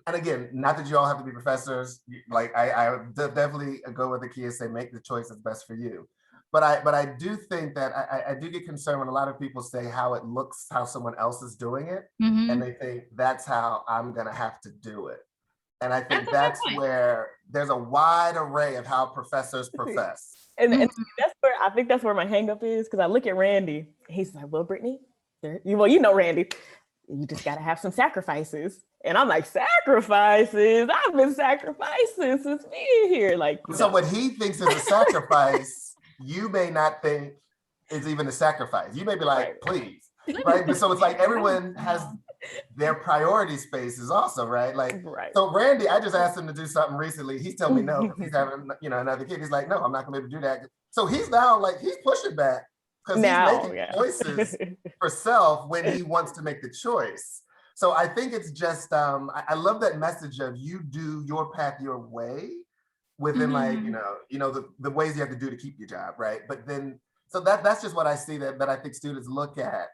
and again, not that you all have to be professors. Like I definitely go with Akia and say, make the choice that's best for you. But I do think that I do get concerned when a lot of people say how it looks, how someone else is doing it, and they think that's how I'm gonna have to do it. And I think that's where there's a wide array of how professors profess. And that's where I think that's where my hang up is, because I look at Randy, he's like, well, Brittany, you know Randy, you just got to have some sacrifices. And I'm like, sacrifices? I've been sacrificing since being here. Like, so what he thinks is a sacrifice, you may not think is even a sacrifice. You may be like, please, right? But so it's like everyone has their priority spaces also, right? Like, so Randy, I just asked him to do something recently. He's telling me no, he's having, another kid. He's like, no, I'm not gonna be able to do that. So he's now like, he's pushing back because he's making choices for self when he wants to make the choice. So I think it's just, I love that message of you do your path your way within like, the ways you have to do to keep your job, right? But then, so that's just what I see that I think students look at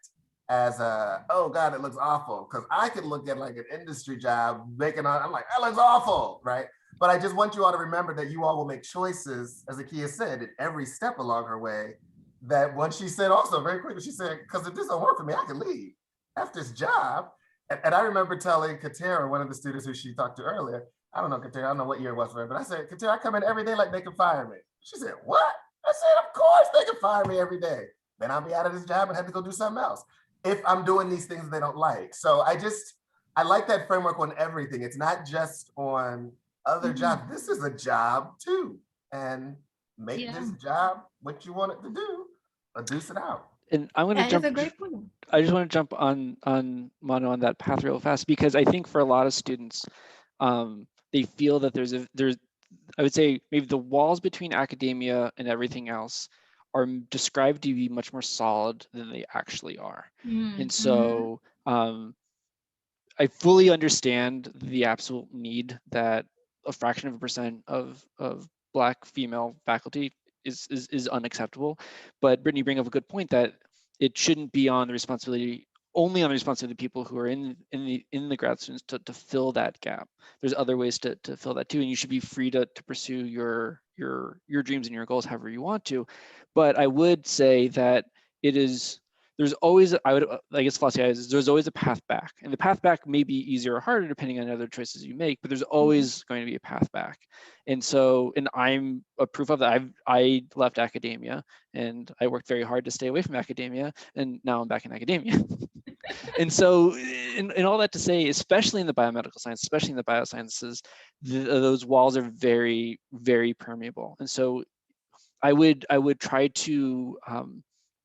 as oh God, it looks awful. Because I could look at like an industry job I'm like, that looks awful, right? But I just want you all to remember that you all will make choices, as Akia said, at every step along her way. That once she said also very quickly, she said, because if this don't work for me, I can leave after this job. And I remember telling Katera, one of the students who she talked to earlier, I don't know, Katera, I don't know what year it was for her, but I said, Katera, I come in every day like they can fire me. She said, what? I said, of course they can fire me every day. Then I'll be out of this job and have to go do something else if I'm doing these things they don't like. So I like that framework on everything. It's not just on other jobs. This is a job too. And make this job what you want it to do, or deuce it out. And I'm going to jump. That's a great point. I just want to jump on Manu on that path real fast, because I think for a lot of students, they feel that there's I would say maybe the walls between academia and everything else are described to be much more solid than they actually are. And so I fully understand the absolute need that a fraction of a percent of Black female faculty is unacceptable. But Brittany, bring up a good point that it shouldn't be only on the responsibility of people who are in the grad students to fill that gap. There's other ways to fill that too, and you should be free to pursue your dreams and your goals however you want to. But I would say that it is there's always, I guess philosophy is there's always a path back, and the path back may be easier or harder depending on other choices you make, but there's always going to be a path back. And so, and I'm a proof of that. I left academia and I worked very hard to stay away from academia, and now I'm back in academia. And so, in all that to say, especially in the biomedical science, especially in the biosciences, those walls are very, very permeable. And so I would try to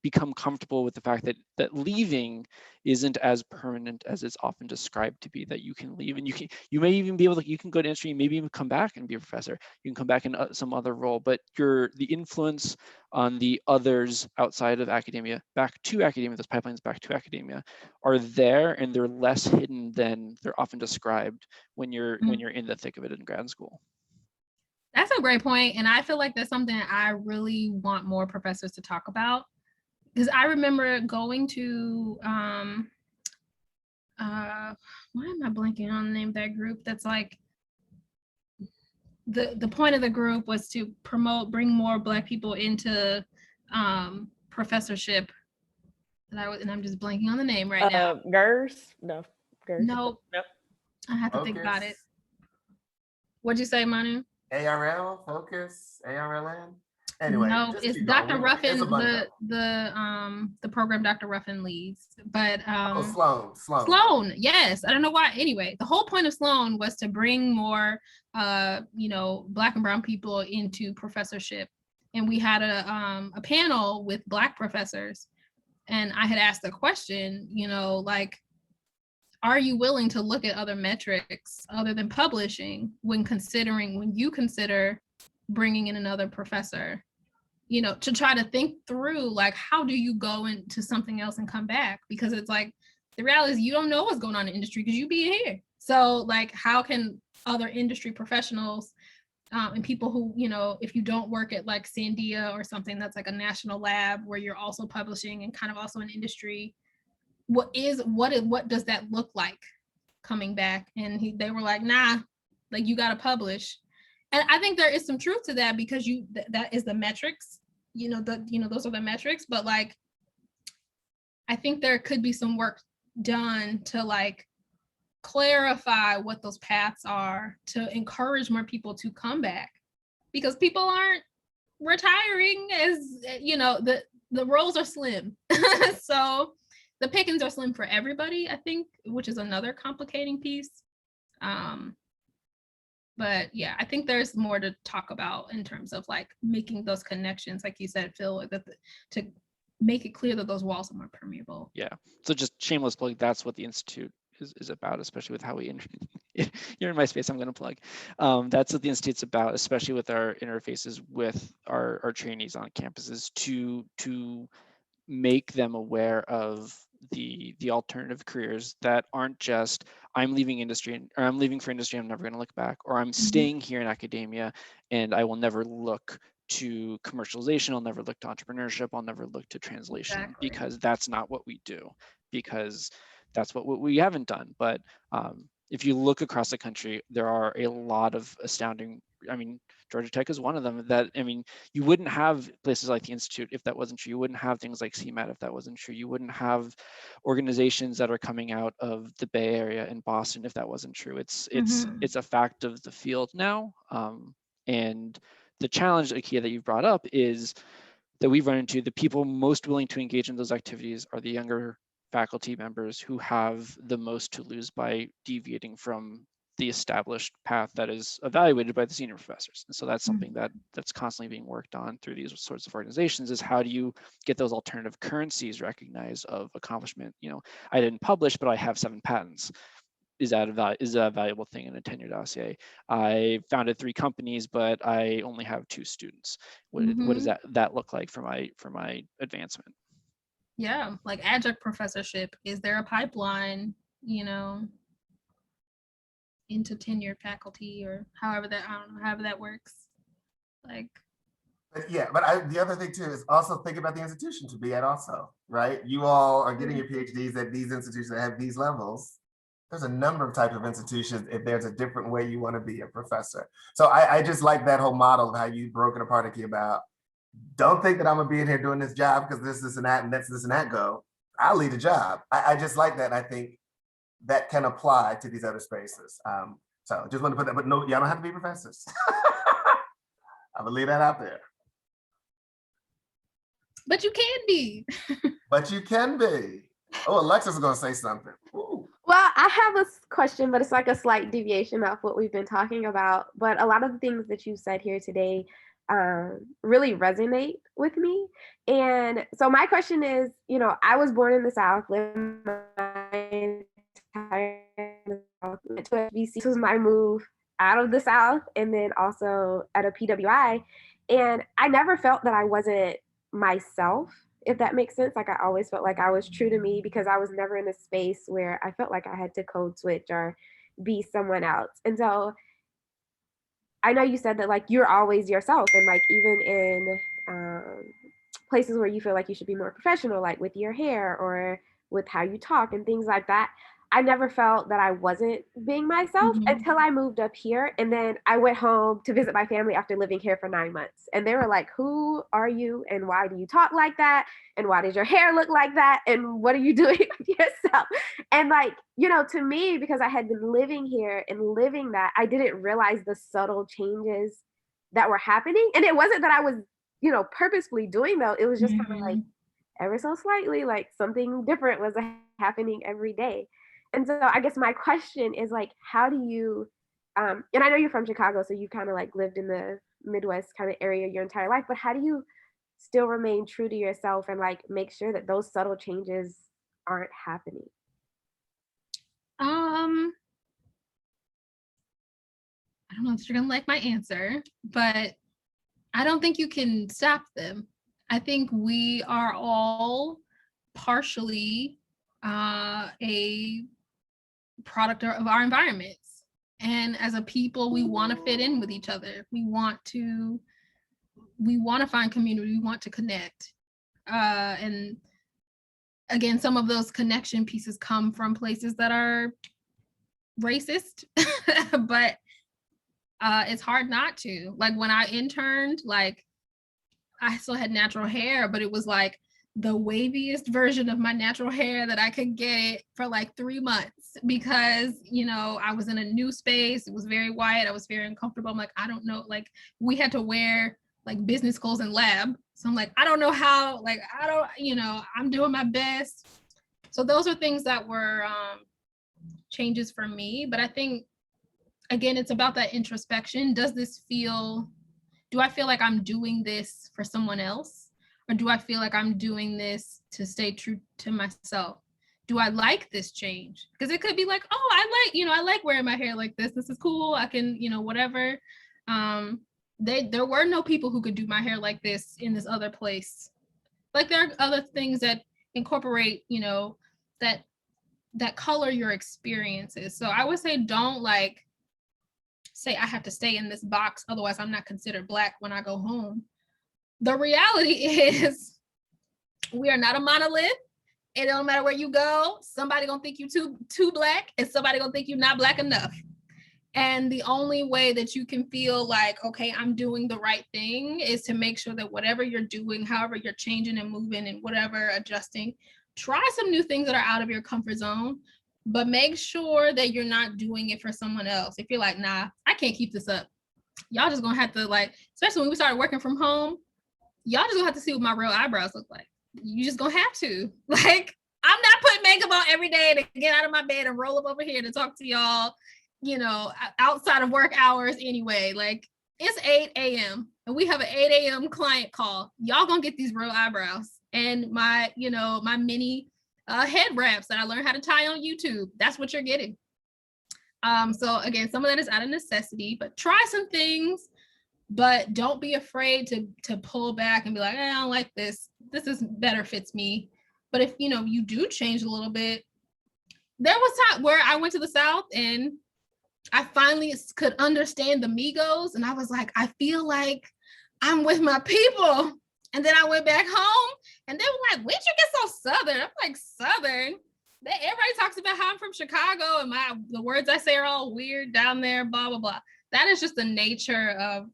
become comfortable with the fact that leaving isn't as permanent as it's often described to be, that you can leave and you may even be able to, you can go to industry, maybe even come back and be a professor. You can come back in some other role, but the influence on the others outside of academia, back to academia, those pipelines back to academia are there, and they're less hidden than they're often described when you're in the thick of it in grad school. That's a great point. And I feel like that's something I really want more professors to talk about. Because I remember going to, why am I blanking on the name of that group? That's like, the point of the group was to bring more Black people into professorship. And I'm just blanking on the name right now. GERS? No. GERS. Nope. Nope. I have to think about it. What'd you say, Manu? ARL, Focus, ARLN. Anyway, no, it's Dr. Ruffin, the program Dr. Ruffin leads. But Sloan, yes. I don't know why. Anyway, the whole point of Sloan was to bring more Black and brown people into professorship. And we had a panel with Black professors. And I had asked the question, like, are you willing to look at other metrics other than publishing when you consider bringing in another professor, to try to think through, like, how do you go into something else and come back? Because it's like, the reality is you don't know what's going on in industry because you be here. So like, how can other industry professionals and people who, if you don't work at like Sandia or something that's like a national lab where you're also publishing and kind of also in industry, what does that look like coming back? And they were like, nah, like, you got to publish. And I think there is some truth to that, because that is the metrics, those are the metrics. But like, I think there could be some work done to like clarify what those paths are, to encourage more people to come back, because people aren't retiring, as the roles are slim. So the pickings are slim for everybody, I think, which is another complicating piece. But yeah, I think there's more to talk about in terms of like making those connections, like you said, Phil, to make it clear that those walls are more permeable. Yeah. So just shameless plug, that's what the Institute is about, especially with how you're in my space, I'm going to plug. That's what the Institute's about, especially with our interfaces with our trainees on campuses, to make them aware of the alternative careers that aren't just, I'm leaving industry, or I'm leaving for industry, I'm never going to look back, or I'm staying here in academia and I will never look to commercialization, I'll never look to entrepreneurship, I'll never look to translation, because that's not what we do, because that's what we haven't done. But if you look across the country, there are a lot of astounding, Georgia Tech is one of them, you wouldn't have places like the Institute if that wasn't true. You wouldn't have things like CMAT if that wasn't true. You wouldn't have organizations that are coming out of the Bay Area and Boston if that wasn't true. It's a fact of the field now. And the challenge, Akia, that you've brought up is that we've run into, the people most willing to engage in those activities are the younger faculty members who have the most to lose by deviating from the established path that is evaluated by the senior professors. And so that's something that's constantly being worked on through these sorts of organizations, is how do you get those alternative currencies recognized of accomplishment? I didn't publish, but I have 7 patents. Is that a valuable thing in a tenure dossier? I founded 3 companies, but I only have 2 students. What does that look like for my advancement? Yeah, like adjunct professorship. Is there a pipeline, into tenured faculty, or however that works? Like, the other thing too is also think about the institution to be at also, right? You all are getting your PhDs at these institutions that have these levels. There's a number of types of institutions if there's a different way you want to be a professor. So I just like that whole model of how you broke it apart, Akia, about don't think that I'm gonna be in here doing this job because this and that, and this and that go. I'll lead a job. I just like that. And I think that can apply to these other spaces. So just want to put that, but no, y'all don't have to be professors. I'm gonna leave that out there. But you can be. But you can be. Oh, Alexa's gonna say something. Ooh. Well, I have a question, but it's like a slight deviation off what we've been talking about. But a lot of the things that you said here today really resonate with me. And so my question is, I was born in the South, lived my entire South, went to FBC. This was my move out of the South, and then also at a PWI. And I never felt that I wasn't myself, if that makes sense. Like I always felt like I was true to me because I was never in a space where I felt like I had to code switch or be someone else. And so I know you said that like you're always yourself, and like even in places where you feel like you should be more professional, like with your hair or with how you talk and things like that, I never felt that I wasn't being myself until I moved up here. And then I went home to visit my family after living here for 9 months. And they were like, who are you? And why do you talk like that? And why does your hair look like that? And what are you doing with yourself? And like, to me, because I had been living here and living that, I didn't realize the subtle changes that were happening. And it wasn't that I was, purposefully doing though. It was just kind of like ever so slightly, like something different was happening every day. And so I guess my question is like, how do you, and I know you're from Chicago, so you kind of like lived in the Midwest kind of area your entire life, but how do you still remain true to yourself and like make sure that those subtle changes aren't happening? I don't know if you're gonna like my answer, but I don't think you can stop them. I think we are all partially a product of our environments, and as a people we want to fit in with each other. We want to find community, we want to connect, and again, some of those connection pieces come from places that are racist but it's hard not to. Like when I interned, like I still had natural hair, but it was like the waviest version of my natural hair that I could get for like 3 months because, I was in a new space. It was very white. I was very uncomfortable. I'm like, I don't know. Like we had to wear like business clothes in lab. So I'm like, I don't know how, like, I'm doing my best. So those are things that were changes for me. But I think, again, it's about that introspection. Do I feel like I'm doing this for someone else? Or do I feel like I'm doing this to stay true to myself? Do I like this change? Because it could be like, oh, I like wearing my hair like this. This is cool. I can, whatever. There were no people who could do my hair like this in this other place. Like there are other things that incorporate, that color your experiences. So I would say don't like say I have to stay in this box, otherwise I'm not considered Black when I go home. The reality is we are not a monolith. It don't matter where you go, somebody gonna think you too Black and somebody gonna think you're not Black enough. And the only way that you can feel like, okay, I'm doing the right thing is to make sure that whatever you're doing, however you're changing and moving and whatever, adjusting, try some new things that are out of your comfort zone, but make sure that you're not doing it for someone else. If you're like, nah, I can't keep this up. Y'all just gonna have to like, especially when we started working from home, y'all just gonna have to see what my real eyebrows look like. You just gonna have to. Like, I'm not putting makeup on every day to get out of my bed and roll up over here to talk to y'all, outside of work hours anyway. Like, it's 8 a.m. and we have an 8 a.m. client call. Y'all gonna get these real eyebrows and my mini head wraps that I learned how to tie on YouTube. That's what you're getting. So again, some of that is out of necessity, but try some things. But don't be afraid to pull back and be like, I don't like this. This is better fits me. But if, you do change a little bit, there was time where I went to the South and I finally could understand the Migos. And I was like, I feel like I'm with my people. And then I went back home and they were like, where'd you get so Southern? I'm like, Southern? Everybody talks about how I'm from Chicago and the words I say are all weird down there, blah, blah, blah. That is just the nature of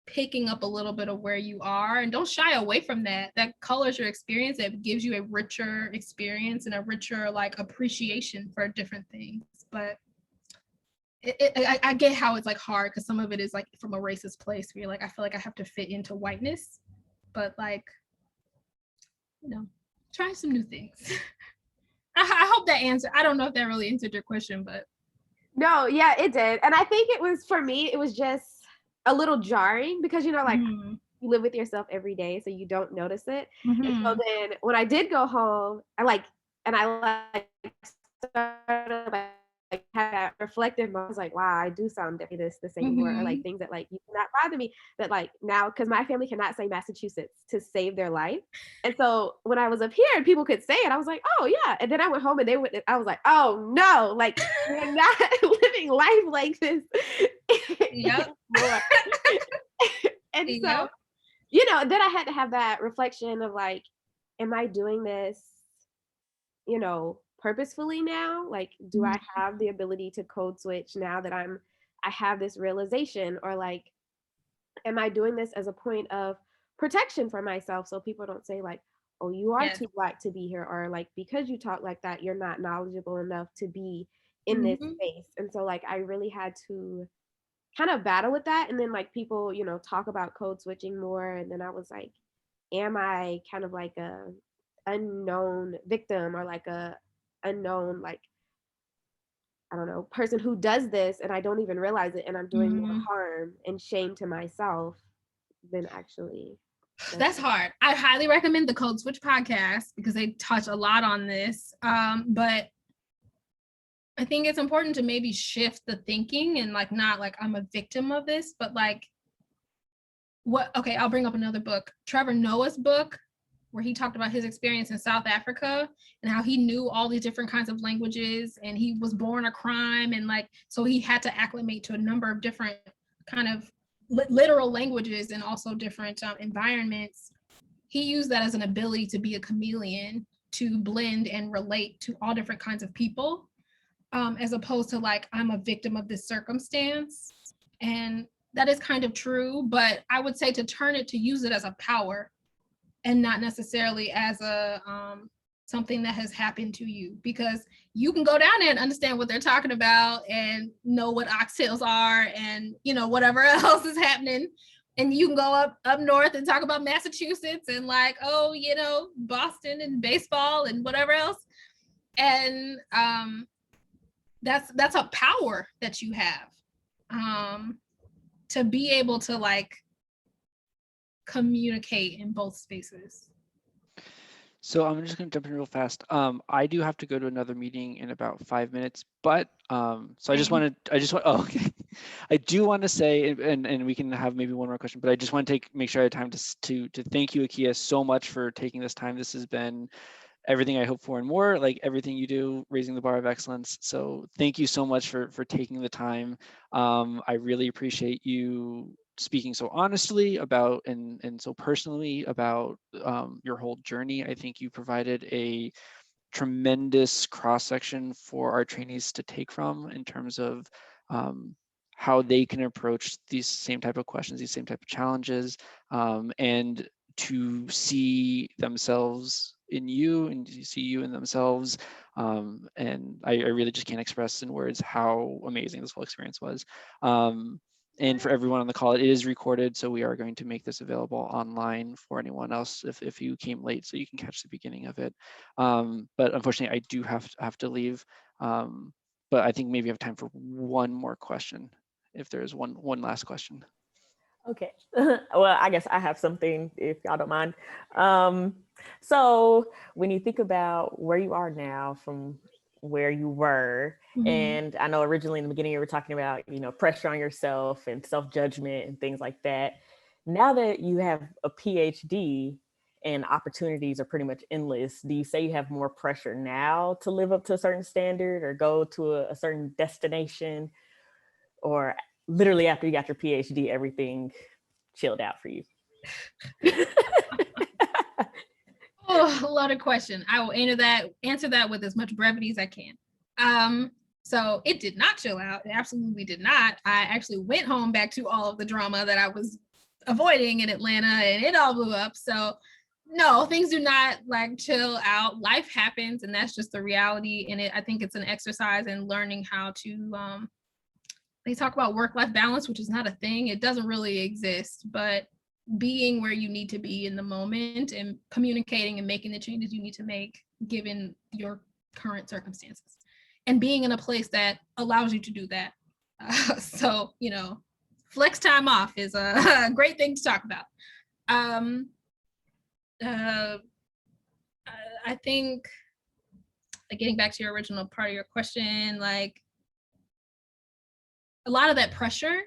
picking up a little bit of where you are, and don't shy away from that. That colors your experience. It gives you a richer experience and a richer like appreciation for different things. But I get how it's like hard because some of it is like from a racist place where you're like, I feel like I have to fit into whiteness, but like, you know, try some new things. I hope that answered. I don't know if that really answered your question, but No, yeah, it did. And I think it was, for me, it was just a little jarring because, you know, like you live with yourself every day, so you don't notice it. And so then when I did go home, I started like have that reflective moment. I was like, wow, I do sound this anymore, or like things that like used to not bother me, but like now, because my family cannot say Massachusetts to save their life. And so when I was up here and people could say it, I was like, oh yeah. And then I went home and I was like, oh no, like we're not living life like this. Yep. And so, you know, then I had to have that reflection of like, am I doing this, you know, purposefully now? Like, do I have the ability to code switch now that I have this realization? Or like, am I doing this as a point of protection for myself so people don't say like, oh, you are too Black to be here, or like, because you talk like that, you're not knowledgeable enough to be in this space. And so like, I really had to kind of battle with that. And then like people, you know, talk about code switching more. And then I was like, am I kind of like a unknown victim, or like a unknown, like, I don't know, person who does this and I don't even realize it, and I'm doing more harm and shame to myself than actually. That's hard. I highly recommend the Code Switch podcast because they touch a lot on this. But I think it's important to maybe shift the thinking and like, not like I'm a victim of this, but like okay, I'll bring up another book, Trevor Noah's book, where he talked about his experience in South Africa and how he knew all these different kinds of languages, and he was born a crime, and like, so he had to acclimate to a number of different kind of literal languages and also different environments. He used that as an ability to be a chameleon, to blend and relate to all different kinds of people, as opposed to like, I'm a victim of this circumstance. And that is kind of true, but I would say to turn it, to use it as a power and not necessarily as a something that has happened to you, because you can go down there and understand what they're talking about and know what oxtails are and, you know, whatever else is happening. And you can go up north and talk about Massachusetts and like, oh, you know, Boston and baseball and whatever else. And that's a power that you have, to be able to like communicate in both spaces. So I'm just going to jump in real fast. I do have to go to another meeting in about 5 minutes, but so oh, okay. I do want to say, and we can have maybe one more question, but I just want to make sure I have time to thank you, Akia, so much for taking this time. This has been everything I hope for and more, like everything you do, raising the bar of excellence. So thank you so much for taking the time. I really appreciate you speaking so honestly about and so personally about your whole journey. I think you provided a tremendous cross-section for our trainees to take from in terms of how they can approach these same type of questions, these same type of challenges, and to see themselves in you and to see you in themselves. And I really just can't express in words how amazing this whole experience was. And for everyone on the call, it is recorded, so we are going to make this available online for anyone else if you came late, so you can catch the beginning of it. But unfortunately, I do have to leave. But I think maybe I have time for one more question, if there is one last question. Okay. Well, I guess I have something, if y'all don't mind. So when you think about where you are now from where you were, and I know originally in the beginning you were talking about, you know, pressure on yourself and self-judgment and things like that. Now that you have a PhD and opportunities are pretty much endless, do you say you have more pressure now to live up to a certain standard or go to a certain destination, or literally after you got your PhD, everything chilled out for you? Oh, a lot of question. I will answer that with as much brevity as I can. So it did not chill out. It absolutely did not. I actually went home back to all of the drama that I was avoiding in Atlanta, and it all blew up. So no, things do not like chill out. Life happens, and that's just the reality. And I think it's an exercise in learning how to, they talk about work-life balance, which is not a thing. It doesn't really exist, but being where you need to be in the moment and communicating and making the changes you need to make given your current circumstances, and being in a place that allows you to do that. So, you know, flex time off is a great thing to talk about. I think, like, getting back to your original part of your question, like a lot of that pressure,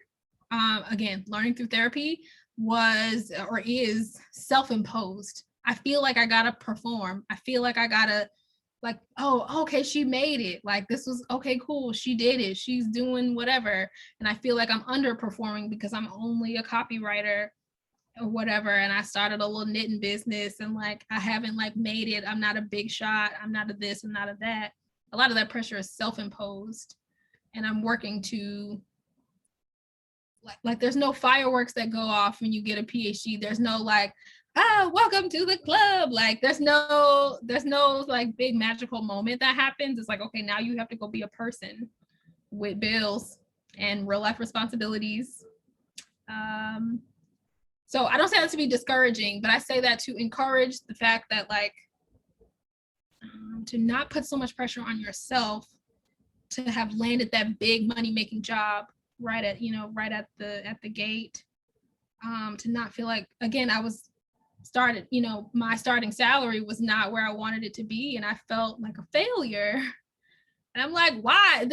again, learning through therapy was or is self-imposed. I feel like I gotta perform. I feel like I gotta, like, oh, okay, she made it. Like, this was okay, cool. She did it. She's doing whatever. And I feel like I'm underperforming because I'm only a copywriter or whatever. And I started a little knitting business, and like, I haven't like made it. I'm not a big shot. I'm not a this, I'm not a that. A lot of that pressure is self-imposed. And I'm working to, like there's no fireworks that go off when you get a PhD. There's no like, welcome to the club. Like there's no like big magical moment that happens. It's like, okay, now you have to go be a person with bills and real life responsibilities. So I don't say that to be discouraging, but I say that to encourage the fact that, like, to not put so much pressure on yourself to have landed that big money making job right at the gate. To not feel like, again, I was started, my starting salary was not where I wanted it to be, and I felt like a failure. And I'm like, why?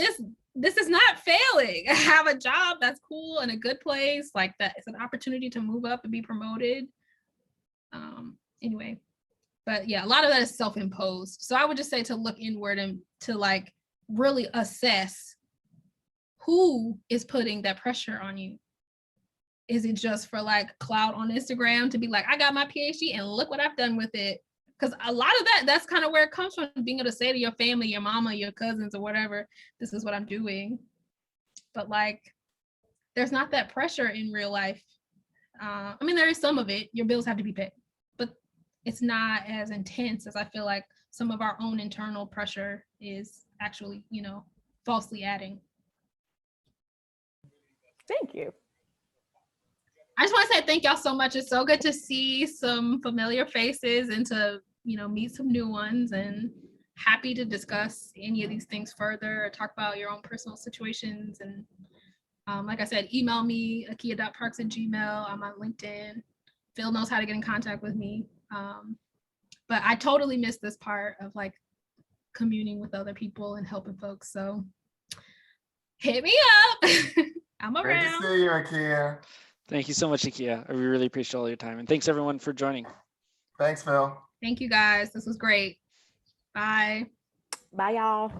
This is not failing. I have a job that's cool and a good place. Like, that it's an opportunity to move up and be promoted. Anyway, but yeah, a lot of that is self-imposed. So I would just say to look inward and to like really assess who is putting that pressure on you. Is it just for like clout on Instagram to be like, I got my PhD and look what I've done with it? Because a lot of that's kind of where it comes from, being able to say to your family, your mama, your cousins or whatever, this is what I'm doing. But like, there's not that pressure in real life. I mean, there is some of it. Your bills have to be paid, but it's not as intense as I feel like some of our own internal pressure is actually, falsely adding. Thank you. I just want to say thank y'all so much. It's so good to see some familiar faces and to, meet some new ones, and happy to discuss any of these things further or talk about your own personal situations. And like I said, email me, akia.parks@gmail. I'm on LinkedIn. Phil knows how to get in contact with me. But I totally missed this part of like communing with other people and helping folks. So hit me up. I'm around. Great to see you, Akia. Thank you so much, Akia. I really appreciate all your time. And thanks everyone for joining. Thanks, Phil. Thank you guys. This was great. Bye. Bye, y'all.